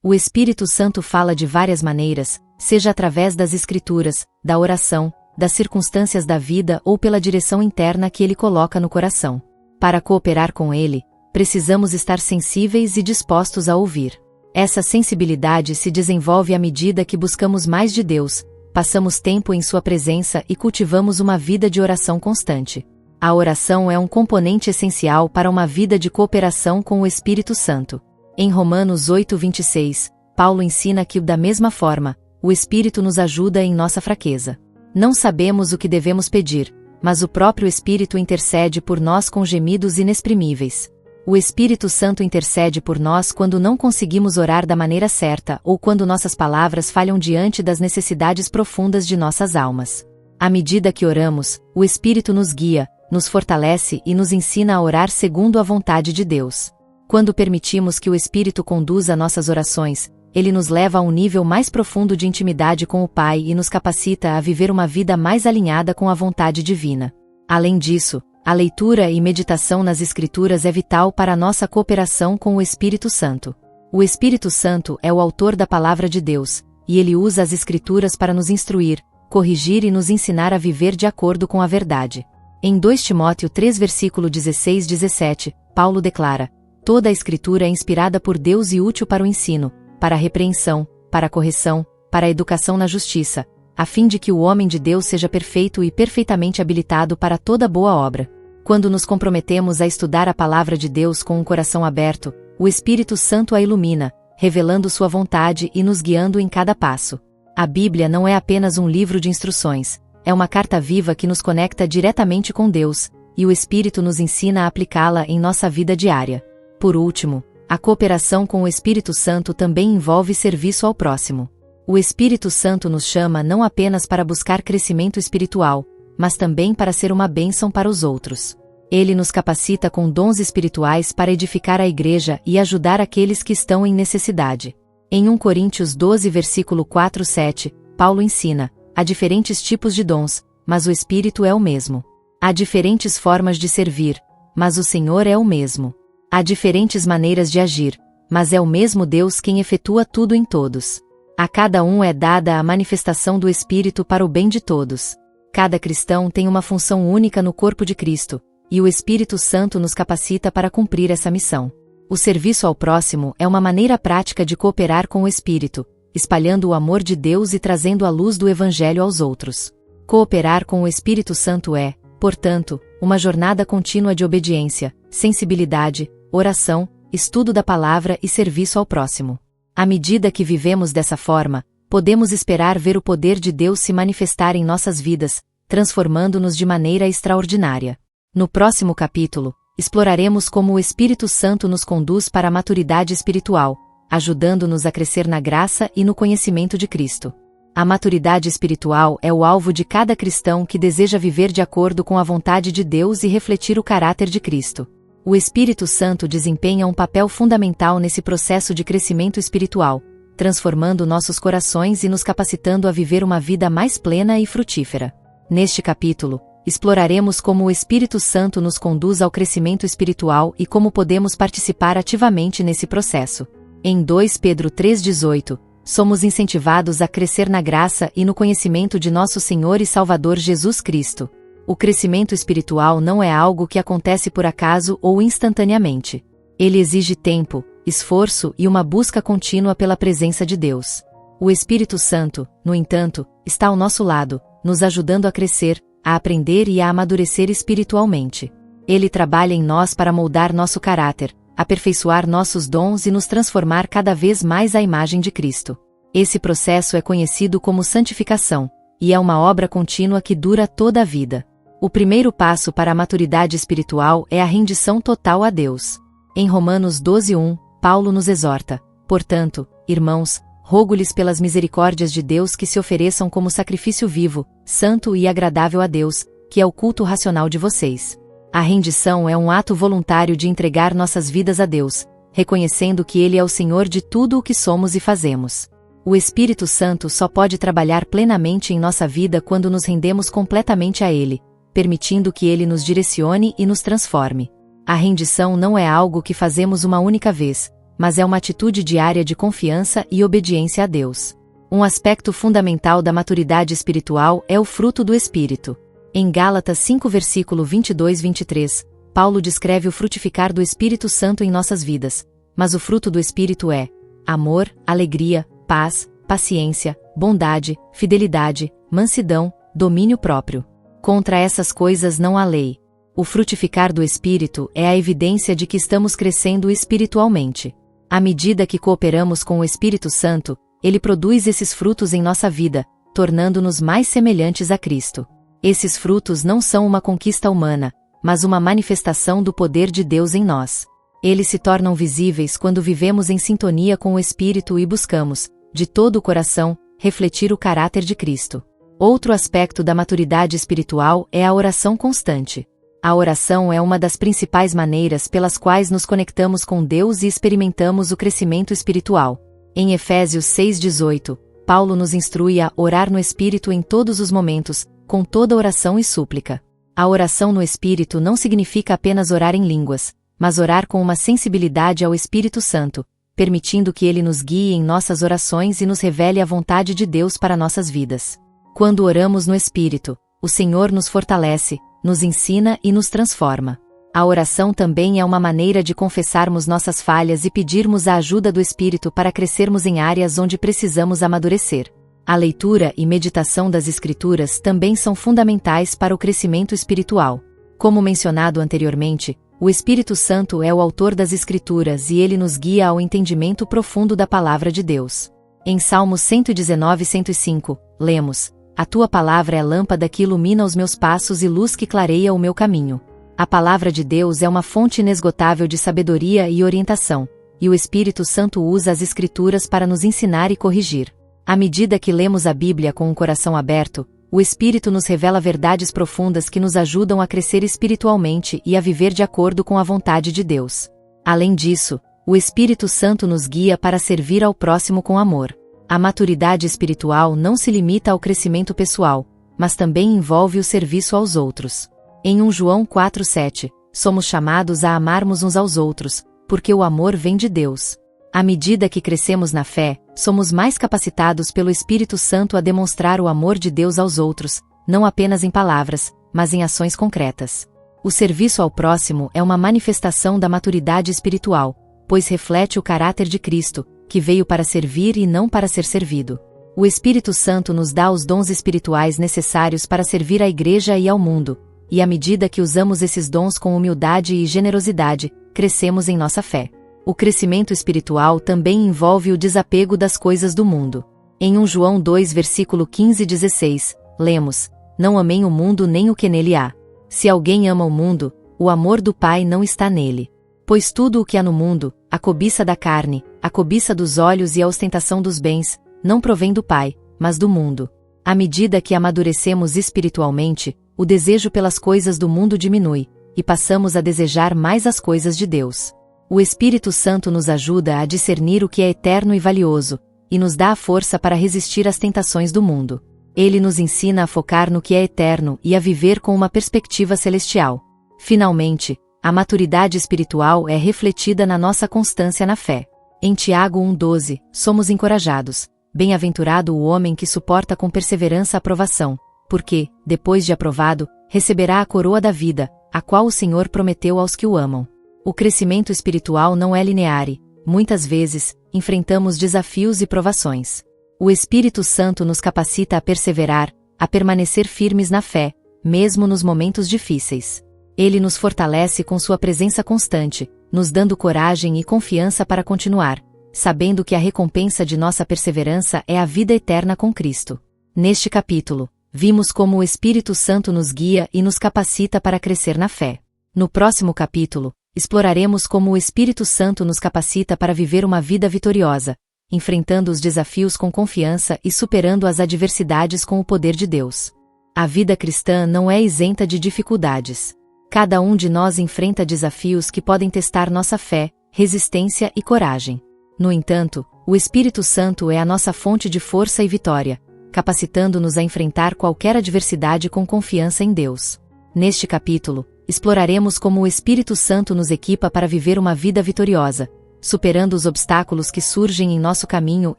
O Espírito Santo fala de várias maneiras, seja através das Escrituras, da oração, das circunstâncias da vida ou pela direção interna que Ele coloca no coração. Para cooperar com Ele, precisamos estar sensíveis e dispostos a ouvir. Essa sensibilidade se desenvolve à medida que buscamos mais de Deus, passamos tempo em Sua presença e cultivamos uma vida de oração constante. A oração é um componente essencial para uma vida de cooperação com o Espírito Santo. Em Romanos 8:26, Paulo ensina que, da mesma forma, o Espírito nos ajuda em nossa fraqueza. Não sabemos o que devemos pedir, mas o próprio Espírito intercede por nós com gemidos inexprimíveis. O Espírito Santo intercede por nós quando não conseguimos orar da maneira certa ou quando nossas palavras falham diante das necessidades profundas de nossas almas. À medida que oramos, o Espírito nos guia, nos fortalece e nos ensina a orar segundo a vontade de Deus. Quando permitimos que o Espírito conduza nossas orações, Ele nos leva a um nível mais profundo de intimidade com o Pai e nos capacita a viver uma vida mais alinhada com a vontade divina. Além disso, a leitura e meditação nas Escrituras é vital para a nossa cooperação com o Espírito Santo. O Espírito Santo é o autor da Palavra de Deus, e Ele usa as Escrituras para nos instruir, corrigir e nos ensinar a viver de acordo com a verdade. Em 2 Timóteo 3 versículo 16-17, Paulo declara: "Toda a Escritura é inspirada por Deus e útil para o ensino, para a repreensão, para a correção, para a educação na justiça, a fim de que o homem de Deus seja perfeito e perfeitamente habilitado para toda boa obra." Quando nos comprometemos a estudar a Palavra de Deus com um coração aberto, o Espírito Santo a ilumina, revelando sua vontade e nos guiando em cada passo. A Bíblia não é apenas um livro de instruções, é uma carta viva que nos conecta diretamente com Deus, e o Espírito nos ensina a aplicá-la em nossa vida diária. Por último, a cooperação com o Espírito Santo também envolve serviço ao próximo. O Espírito Santo nos chama não apenas para buscar crescimento espiritual, mas também para ser uma bênção para os outros. Ele nos capacita com dons espirituais para edificar a igreja e ajudar aqueles que estão em necessidade. Em 1 Coríntios 12 versículo 4-7, Paulo ensina: há diferentes tipos de dons, mas o Espírito é o mesmo. Há diferentes formas de servir, mas o Senhor é o mesmo. Há diferentes maneiras de agir, mas é o mesmo Deus quem efetua tudo em todos. A cada um é dada a manifestação do Espírito para o bem de todos. Cada cristão tem uma função única no corpo de Cristo, e o Espírito Santo nos capacita para cumprir essa missão. O serviço ao próximo é uma maneira prática de cooperar com o Espírito, espalhando o amor de Deus e trazendo a luz do Evangelho aos outros. Cooperar com o Espírito Santo é, portanto, uma jornada contínua de obediência, sensibilidade, oração, estudo da palavra e serviço ao próximo. À medida que vivemos dessa forma, podemos esperar ver o poder de Deus se manifestar em nossas vidas, transformando-nos de maneira extraordinária. No próximo capítulo, exploraremos como o Espírito Santo nos conduz para a maturidade espiritual, ajudando-nos a crescer na graça e no conhecimento de Cristo. A maturidade espiritual é o alvo de cada cristão que deseja viver de acordo com a vontade de Deus e refletir o caráter de Cristo. O Espírito Santo desempenha um papel fundamental nesse processo de crescimento espiritual, transformando nossos corações e nos capacitando a viver uma vida mais plena e frutífera. Neste capítulo, exploraremos como o Espírito Santo nos conduz ao crescimento espiritual e como podemos participar ativamente nesse processo. Em 2 Pedro 3,18, somos incentivados a crescer na graça e no conhecimento de nosso Senhor e Salvador Jesus Cristo. O crescimento espiritual não é algo que acontece por acaso ou instantaneamente. Ele exige tempo, esforço e uma busca contínua pela presença de Deus. O Espírito Santo, no entanto, está ao nosso lado, nos ajudando a crescer, a aprender e a amadurecer espiritualmente. Ele trabalha em nós para moldar nosso caráter, aperfeiçoar nossos dons e nos transformar cada vez mais à imagem de Cristo. Esse processo é conhecido como santificação, e é uma obra contínua que dura toda a vida. O primeiro passo para a maturidade espiritual é a rendição total a Deus. Em Romanos 12:1, Paulo nos exorta: portanto, irmãos, rogo-lhes pelas misericórdias de Deus que se ofereçam como sacrifício vivo, santo e agradável a Deus, que é o culto racional de vocês. A rendição é um ato voluntário de entregar nossas vidas a Deus, reconhecendo que Ele é o Senhor de tudo o que somos e fazemos. O Espírito Santo só pode trabalhar plenamente em nossa vida quando nos rendemos completamente a Ele, permitindo que Ele nos direcione e nos transforme. A rendição não é algo que fazemos uma única vez, mas é uma atitude diária de confiança e obediência a Deus. Um aspecto fundamental da maturidade espiritual é o fruto do Espírito. Em Gálatas 5 versículo 22-23, Paulo descreve o frutificar do Espírito Santo em nossas vidas, mas o fruto do Espírito é amor, alegria, paz, paciência, bondade, fidelidade, mansidão, domínio próprio. Contra essas coisas não há lei. O frutificar do Espírito é a evidência de que estamos crescendo espiritualmente. À medida que cooperamos com o Espírito Santo, ele produz esses frutos em nossa vida, tornando-nos mais semelhantes a Cristo. Esses frutos não são uma conquista humana, mas uma manifestação do poder de Deus em nós. Eles se tornam visíveis quando vivemos em sintonia com o Espírito e buscamos, de todo o coração, refletir o caráter de Cristo. Outro aspecto da maturidade espiritual é a oração constante. A oração é uma das principais maneiras pelas quais nos conectamos com Deus e experimentamos o crescimento espiritual. Em Efésios 6:18, Paulo nos instrui a orar no Espírito em todos os momentos, com toda oração e súplica. A oração no Espírito não significa apenas orar em línguas, mas orar com uma sensibilidade ao Espírito Santo, permitindo que ele nos guie em nossas orações e nos revele a vontade de Deus para nossas vidas. Quando oramos no Espírito, o Senhor nos fortalece, nos ensina e nos transforma. A oração também é uma maneira de confessarmos nossas falhas e pedirmos a ajuda do Espírito para crescermos em áreas onde precisamos amadurecer. A leitura e meditação das Escrituras também são fundamentais para o crescimento espiritual. Como mencionado anteriormente, o Espírito Santo é o autor das Escrituras e ele nos guia ao entendimento profundo da Palavra de Deus. Em Salmos 119:105, lemos: A tua palavra é lâmpada que ilumina os meus passos e luz que clareia o meu caminho. A palavra de Deus é uma fonte inesgotável de sabedoria e orientação, e o Espírito Santo usa as Escrituras para nos ensinar e corrigir. À medida que lemos a Bíblia com um coração aberto, o Espírito nos revela verdades profundas que nos ajudam a crescer espiritualmente e a viver de acordo com a vontade de Deus. Além disso, o Espírito Santo nos guia para servir ao próximo com amor. A maturidade espiritual não se limita ao crescimento pessoal, mas também envolve o serviço aos outros. Em 1 João 4:7, somos chamados a amarmos uns aos outros, porque o amor vem de Deus. À medida que crescemos na fé, somos mais capacitados pelo Espírito Santo a demonstrar o amor de Deus aos outros, não apenas em palavras, mas em ações concretas. O serviço ao próximo é uma manifestação da maturidade espiritual, pois reflete o caráter de Cristo, que veio para servir e não para ser servido. O Espírito Santo nos dá os dons espirituais necessários para servir à Igreja e ao mundo, e à medida que usamos esses dons com humildade e generosidade, crescemos em nossa fé. O crescimento espiritual também envolve o desapego das coisas do mundo. Em 1 João 2 versículo 15-16, lemos: Não amem o mundo nem o que nele há. Se alguém ama o mundo, o amor do Pai não está nele. Pois tudo o que há no mundo, a cobiça da carne, a cobiça dos olhos e a ostentação dos bens, não provém do Pai, mas do mundo. À medida que amadurecemos espiritualmente, o desejo pelas coisas do mundo diminui, e passamos a desejar mais as coisas de Deus. O Espírito Santo nos ajuda a discernir o que é eterno e valioso, e nos dá a força para resistir às tentações do mundo. Ele nos ensina a focar no que é eterno e a viver com uma perspectiva celestial. Finalmente, a maturidade espiritual é refletida na nossa constância na fé. Em Tiago 1,12, somos encorajados: Bem-aventurado o homem que suporta com perseverança a provação, porque, depois de aprovado, receberá a coroa da vida, a qual o Senhor prometeu aos que o amam. O crescimento espiritual não é linear e, muitas vezes, enfrentamos desafios e provações. O Espírito Santo nos capacita a perseverar, a permanecer firmes na fé, mesmo nos momentos difíceis. Ele nos fortalece com sua presença constante, nos dando coragem e confiança para continuar, sabendo que a recompensa de nossa perseverança é a vida eterna com Cristo. Neste capítulo, vimos como o Espírito Santo nos guia e nos capacita para crescer na fé. No próximo capítulo, exploraremos como o Espírito Santo nos capacita para viver uma vida vitoriosa, enfrentando os desafios com confiança e superando as adversidades com o poder de Deus. A vida cristã não é isenta de dificuldades. Cada um de nós enfrenta desafios que podem testar nossa fé, resistência e coragem. No entanto, o Espírito Santo é a nossa fonte de força e vitória, capacitando-nos a enfrentar qualquer adversidade com confiança em Deus. Neste capítulo, exploraremos como o Espírito Santo nos equipa para viver uma vida vitoriosa, superando os obstáculos que surgem em nosso caminho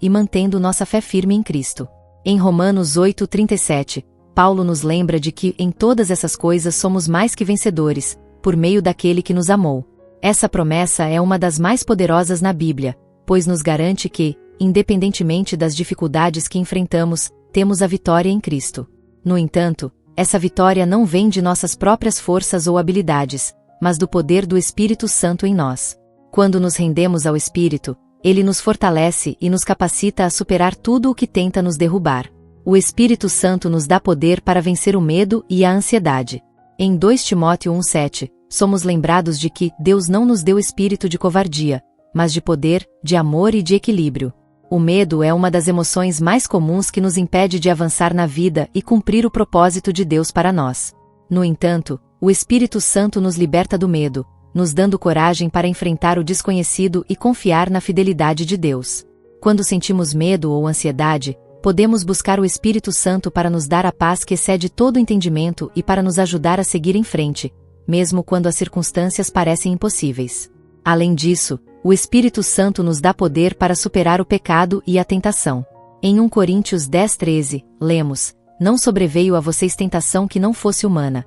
e mantendo nossa fé firme em Cristo. Em Romanos 8:37, Paulo nos lembra de que, em todas essas coisas somos mais que vencedores, por meio daquele que nos amou. Essa promessa é uma das mais poderosas na Bíblia, pois nos garante que, independentemente das dificuldades que enfrentamos, temos a vitória em Cristo. No entanto, essa vitória não vem de nossas próprias forças ou habilidades, mas do poder do Espírito Santo em nós. Quando nos rendemos ao Espírito, ele nos fortalece e nos capacita a superar tudo o que tenta nos derrubar. O Espírito Santo nos dá poder para vencer o medo e a ansiedade. Em 2 Timóteo 1:7, somos lembrados de que Deus não nos deu espírito de covardia, mas de poder, de amor e de equilíbrio. O medo é uma das emoções mais comuns que nos impede de avançar na vida e cumprir o propósito de Deus para nós. No entanto, o Espírito Santo nos liberta do medo, nos dando coragem para enfrentar o desconhecido e confiar na fidelidade de Deus. Quando sentimos medo ou ansiedade, podemos buscar o Espírito Santo para nos dar a paz que excede todo entendimento e para nos ajudar a seguir em frente, mesmo quando as circunstâncias parecem impossíveis. Além disso, o Espírito Santo nos dá poder para superar o pecado e a tentação. Em 1 Coríntios 10:13, lemos: "Não sobreveio a vocês tentação que não fosse humana.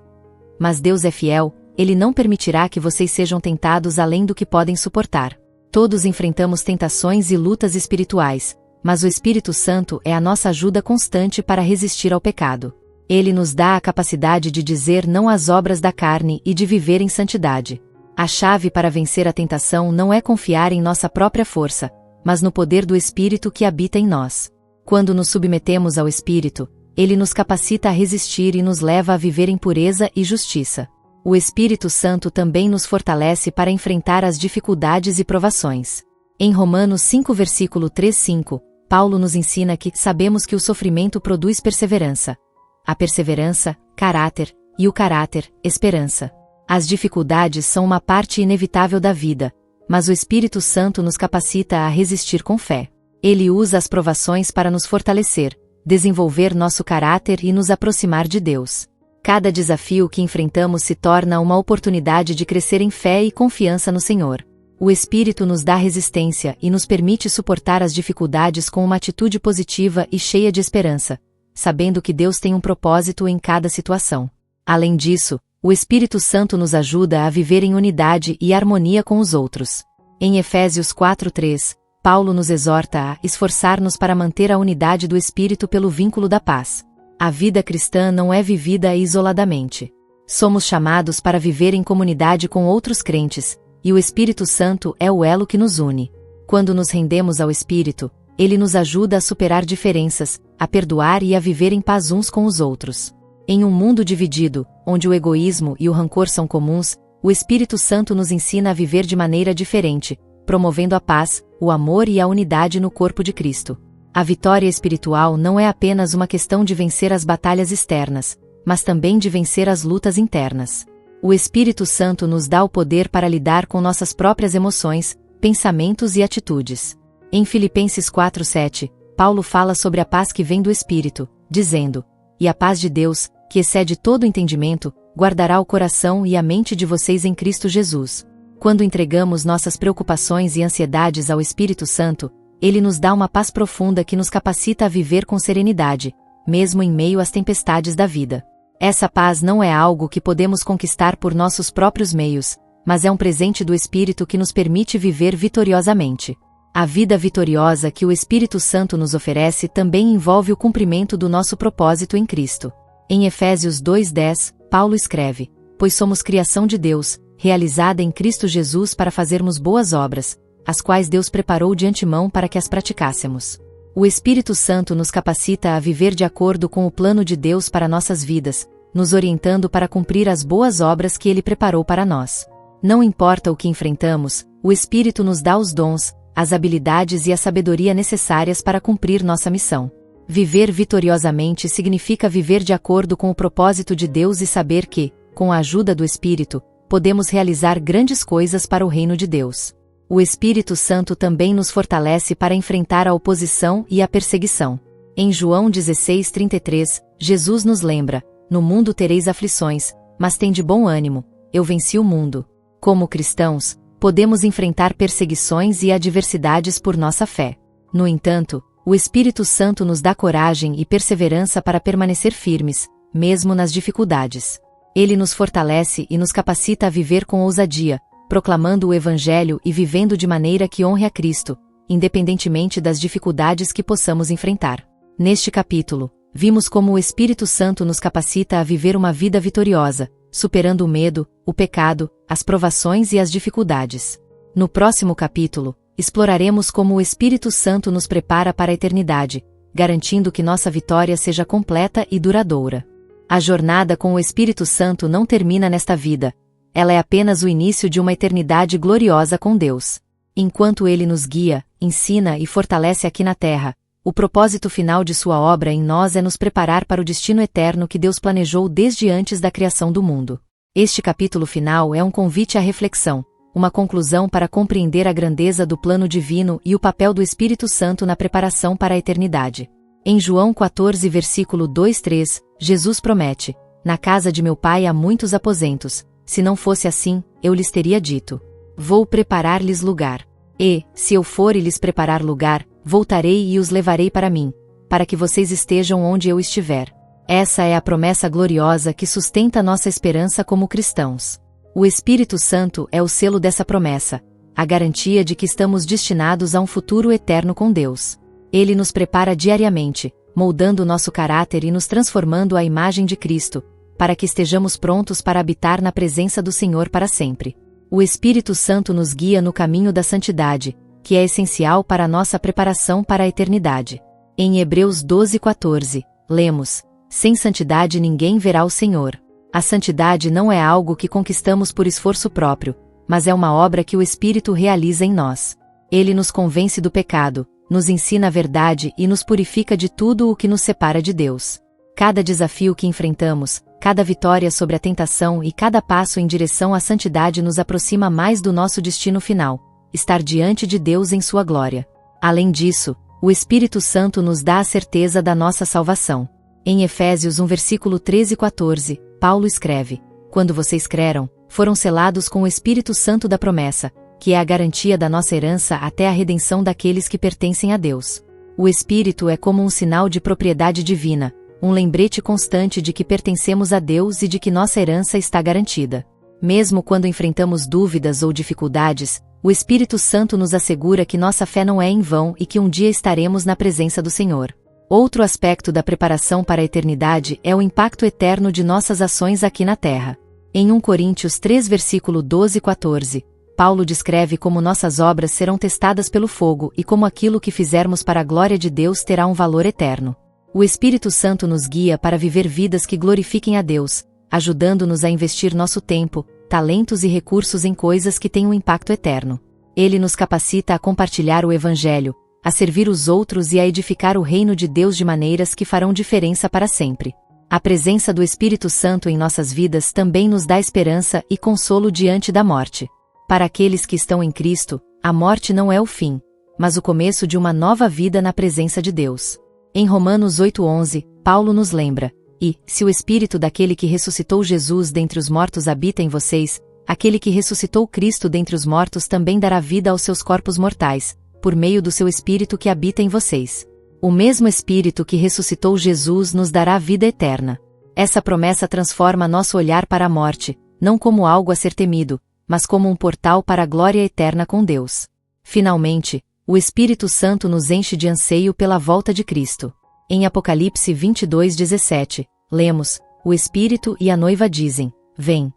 Mas Deus é fiel, Ele não permitirá que vocês sejam tentados além do que podem suportar." Todos enfrentamos tentações e lutas espirituais, mas o Espírito Santo é a nossa ajuda constante para resistir ao pecado. Ele nos dá a capacidade de dizer não às obras da carne e de viver em santidade. A chave para vencer a tentação não é confiar em nossa própria força, mas no poder do Espírito que habita em nós. Quando nos submetemos ao Espírito, ele nos capacita a resistir e nos leva a viver em pureza e justiça. O Espírito Santo também nos fortalece para enfrentar as dificuldades e provações. Em Romanos 5 versículo 3-5, Paulo nos ensina que sabemos que o sofrimento produz perseverança. A perseverança, caráter, e o caráter, esperança. As dificuldades são uma parte inevitável da vida, mas o Espírito Santo nos capacita a resistir com fé. Ele usa as provações para nos fortalecer, desenvolver nosso caráter e nos aproximar de Deus. Cada desafio que enfrentamos se torna uma oportunidade de crescer em fé e confiança no Senhor. O Espírito nos dá resistência e nos permite suportar as dificuldades com uma atitude positiva e cheia de esperança, sabendo que Deus tem um propósito em cada situação. Além disso, o Espírito Santo nos ajuda a viver em unidade e harmonia com os outros. Em Efésios 4:3, Paulo nos exorta a esforçar-nos para manter a unidade do Espírito pelo vínculo da paz. A vida cristã não é vivida isoladamente. Somos chamados para viver em comunidade com outros crentes, e o Espírito Santo é o elo que nos une. Quando nos rendemos ao Espírito, ele nos ajuda a superar diferenças, a perdoar e a viver em paz uns com os outros. Em um mundo dividido, onde o egoísmo e o rancor são comuns, o Espírito Santo nos ensina a viver de maneira diferente, promovendo a paz, o amor e a unidade no corpo de Cristo. A vitória espiritual não é apenas uma questão de vencer as batalhas externas, mas também de vencer as lutas internas. O Espírito Santo nos dá o poder para lidar com nossas próprias emoções, pensamentos e atitudes. Em Filipenses 4:7, Paulo fala sobre a paz que vem do Espírito, dizendo: "E a paz de Deus, que excede todo entendimento, guardará o coração e a mente de vocês em Cristo Jesus." Quando entregamos nossas preocupações e ansiedades ao Espírito Santo, ele nos dá uma paz profunda que nos capacita a viver com serenidade, mesmo em meio às tempestades da vida. Essa paz não é algo que podemos conquistar por nossos próprios meios, mas é um presente do Espírito que nos permite viver vitoriosamente. A vida vitoriosa que o Espírito Santo nos oferece também envolve o cumprimento do nosso propósito em Cristo. Em Efésios 2:10, Paulo escreve: "Pois somos criação de Deus, realizada em Cristo Jesus para fazermos boas obras, as quais Deus preparou de antemão para que as praticássemos." O Espírito Santo nos capacita a viver de acordo com o plano de Deus para nossas vidas, nos orientando para cumprir as boas obras que Ele preparou para nós. Não importa o que enfrentamos, o Espírito nos dá os dons, as habilidades e a sabedoria necessárias para cumprir nossa missão. Viver vitoriosamente significa viver de acordo com o propósito de Deus e saber que, com a ajuda do Espírito, podemos realizar grandes coisas para o reino de Deus. O Espírito Santo também nos fortalece para enfrentar a oposição e a perseguição. Em João 16:33, Jesus nos lembra: "No mundo tereis aflições, mas tende bom ânimo, eu venci o mundo." Como cristãos, podemos enfrentar perseguições e adversidades por nossa fé. No entanto, o Espírito Santo nos dá coragem e perseverança para permanecer firmes, mesmo nas dificuldades. Ele nos fortalece e nos capacita a viver com ousadia, proclamando o Evangelho e vivendo de maneira que honre a Cristo, independentemente das dificuldades que possamos enfrentar. Neste capítulo, vimos como o Espírito Santo nos capacita a viver uma vida vitoriosa, superando o medo, o pecado, as provações e as dificuldades. No próximo capítulo, exploraremos como o Espírito Santo nos prepara para a eternidade, garantindo que nossa vitória seja completa e duradoura. A jornada com o Espírito Santo não termina nesta vida, ela é apenas o início de uma eternidade gloriosa com Deus. Enquanto Ele nos guia, ensina e fortalece aqui na terra, o propósito final de sua obra em nós é nos preparar para o destino eterno que Deus planejou desde antes da criação do mundo. Este capítulo final é um convite à reflexão, uma conclusão para compreender a grandeza do plano divino e o papel do Espírito Santo na preparação para a eternidade. Em João 14, versículo 2-3, Jesus promete: "Na casa de meu Pai há muitos aposentos, se não fosse assim, eu lhes teria dito: vou preparar-lhes lugar. E, se eu for e lhes preparar lugar, voltarei e os levarei para mim, para que vocês estejam onde eu estiver." Essa é a promessa gloriosa que sustenta nossa esperança como cristãos. O Espírito Santo é o selo dessa promessa, a garantia de que estamos destinados a um futuro eterno com Deus. Ele nos prepara diariamente, moldando nosso caráter e nos transformando à imagem de Cristo, para que estejamos prontos para habitar na presença do Senhor para sempre. O Espírito Santo nos guia no caminho da santidade, que é essencial para a nossa preparação para a eternidade. Em Hebreus 12:14, lemos: "Sem santidade ninguém verá o Senhor." A santidade não é algo que conquistamos por esforço próprio, mas é uma obra que o Espírito realiza em nós. Ele nos convence do pecado, nos ensina a verdade e nos purifica de tudo o que nos separa de Deus. Cada desafio que enfrentamos, cada vitória sobre a tentação e cada passo em direção à santidade nos aproxima mais do nosso destino final, estar diante de Deus em sua glória. Além disso, o Espírito Santo nos dá a certeza da nossa salvação. Em Efésios 1, versículo 13 e 14, Paulo escreve: "Quando vocês creram, foram selados com o Espírito Santo da promessa, que é a garantia da nossa herança até a redenção daqueles que pertencem a Deus." O Espírito é como um sinal de propriedade divina, um lembrete constante de que pertencemos a Deus e de que nossa herança está garantida. Mesmo quando enfrentamos dúvidas ou dificuldades, o Espírito Santo nos assegura que nossa fé não é em vão e que um dia estaremos na presença do Senhor. Outro aspecto da preparação para a eternidade é o impacto eterno de nossas ações aqui na terra. Em 1 Coríntios 3, versículo 12 e 14, Paulo descreve como nossas obras serão testadas pelo fogo e como aquilo que fizermos para a glória de Deus terá um valor eterno. O Espírito Santo nos guia para viver vidas que glorifiquem a Deus, ajudando-nos a investir nosso tempo, talentos e recursos em coisas que têm um impacto eterno. Ele nos capacita a compartilhar o Evangelho, a servir os outros e a edificar o reino de Deus de maneiras que farão diferença para sempre. A presença do Espírito Santo em nossas vidas também nos dá esperança e consolo diante da morte. Para aqueles que estão em Cristo, a morte não é o fim, mas o começo de uma nova vida na presença de Deus. Em Romanos 8:11, Paulo nos lembra: "E, se o Espírito daquele que ressuscitou Jesus dentre os mortos habita em vocês, aquele que ressuscitou Cristo dentre os mortos também dará vida aos seus corpos mortais, por meio do seu Espírito que habita em vocês." O mesmo Espírito que ressuscitou Jesus nos dará vida eterna. Essa promessa transforma nosso olhar para a morte, não como algo a ser temido, mas como um portal para a glória eterna com Deus. Finalmente, o Espírito Santo nos enche de anseio pela volta de Cristo. Em Apocalipse 22:17, lemos: "O Espírito e a noiva dizem: vem."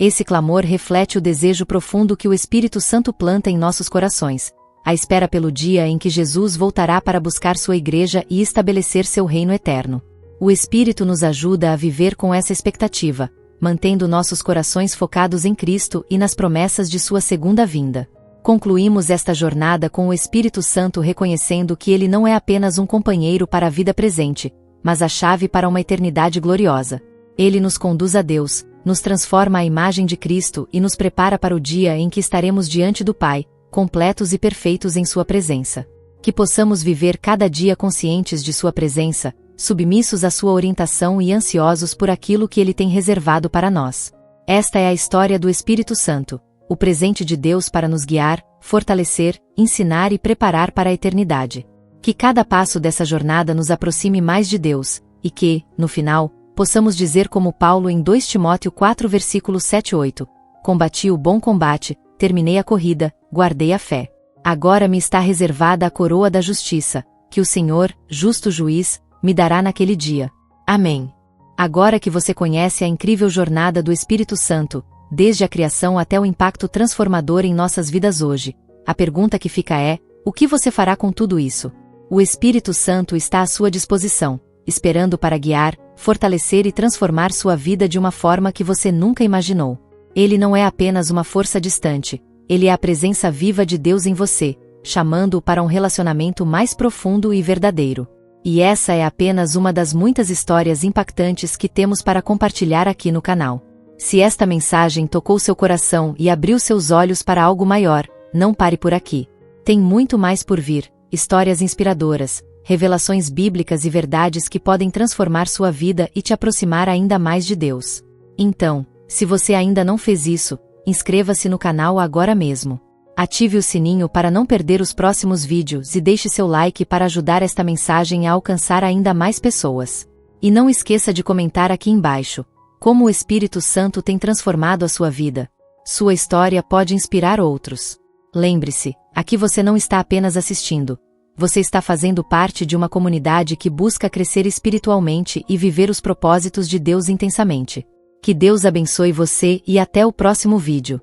Esse clamor reflete o desejo profundo que o Espírito Santo planta em nossos corações, a espera pelo dia em que Jesus voltará para buscar sua igreja e estabelecer seu reino eterno. O Espírito nos ajuda a viver com essa expectativa, mantendo nossos corações focados em Cristo e nas promessas de sua segunda vinda. Concluímos esta jornada com o Espírito Santo reconhecendo que ele não é apenas um companheiro para a vida presente, mas a chave para uma eternidade gloriosa. Ele nos conduz a Deus, nos transforma à imagem de Cristo e nos prepara para o dia em que estaremos diante do Pai, completos e perfeitos em sua presença. Que possamos viver cada dia conscientes de sua presença, submissos à sua orientação e ansiosos por aquilo que ele tem reservado para nós. Esta é a história do Espírito Santo, o presente de Deus para nos guiar, fortalecer, ensinar e preparar para a eternidade. Que cada passo dessa jornada nos aproxime mais de Deus, e que, no final, possamos dizer como Paulo em 2 Timóteo 4 versículos 7 e 8, combati o bom combate, terminei a corrida, guardei a fé. Agora me está reservada a coroa da justiça, que o Senhor, justo juiz, me dará naquele dia. Amém. Agora que você conhece a incrível jornada do Espírito Santo, desde a criação até o impacto transformador em nossas vidas hoje, a pergunta que fica é: o que você fará com tudo isso? O Espírito Santo está à sua disposição, esperando para guiar, fortalecer e transformar sua vida de uma forma que você nunca imaginou. Ele não é apenas uma força distante, ele é a presença viva de Deus em você, chamando-o para um relacionamento mais profundo e verdadeiro. E essa é apenas uma das muitas histórias impactantes que temos para compartilhar aqui no canal. Se esta mensagem tocou seu coração e abriu seus olhos para algo maior, não pare por aqui. Tem muito mais por vir, histórias inspiradoras, revelações bíblicas e verdades que podem transformar sua vida e te aproximar ainda mais de Deus. Então, se você ainda não fez isso, inscreva-se no canal agora mesmo. Ative o sininho para não perder os próximos vídeos e deixe seu like para ajudar esta mensagem a alcançar ainda mais pessoas. E não esqueça de comentar aqui embaixo como o Espírito Santo tem transformado a sua vida. Sua história pode inspirar outros. Lembre-se, aqui você não está apenas assistindo. Você está fazendo parte de uma comunidade que busca crescer espiritualmente e viver os propósitos de Deus intensamente. Que Deus abençoe você e até o próximo vídeo.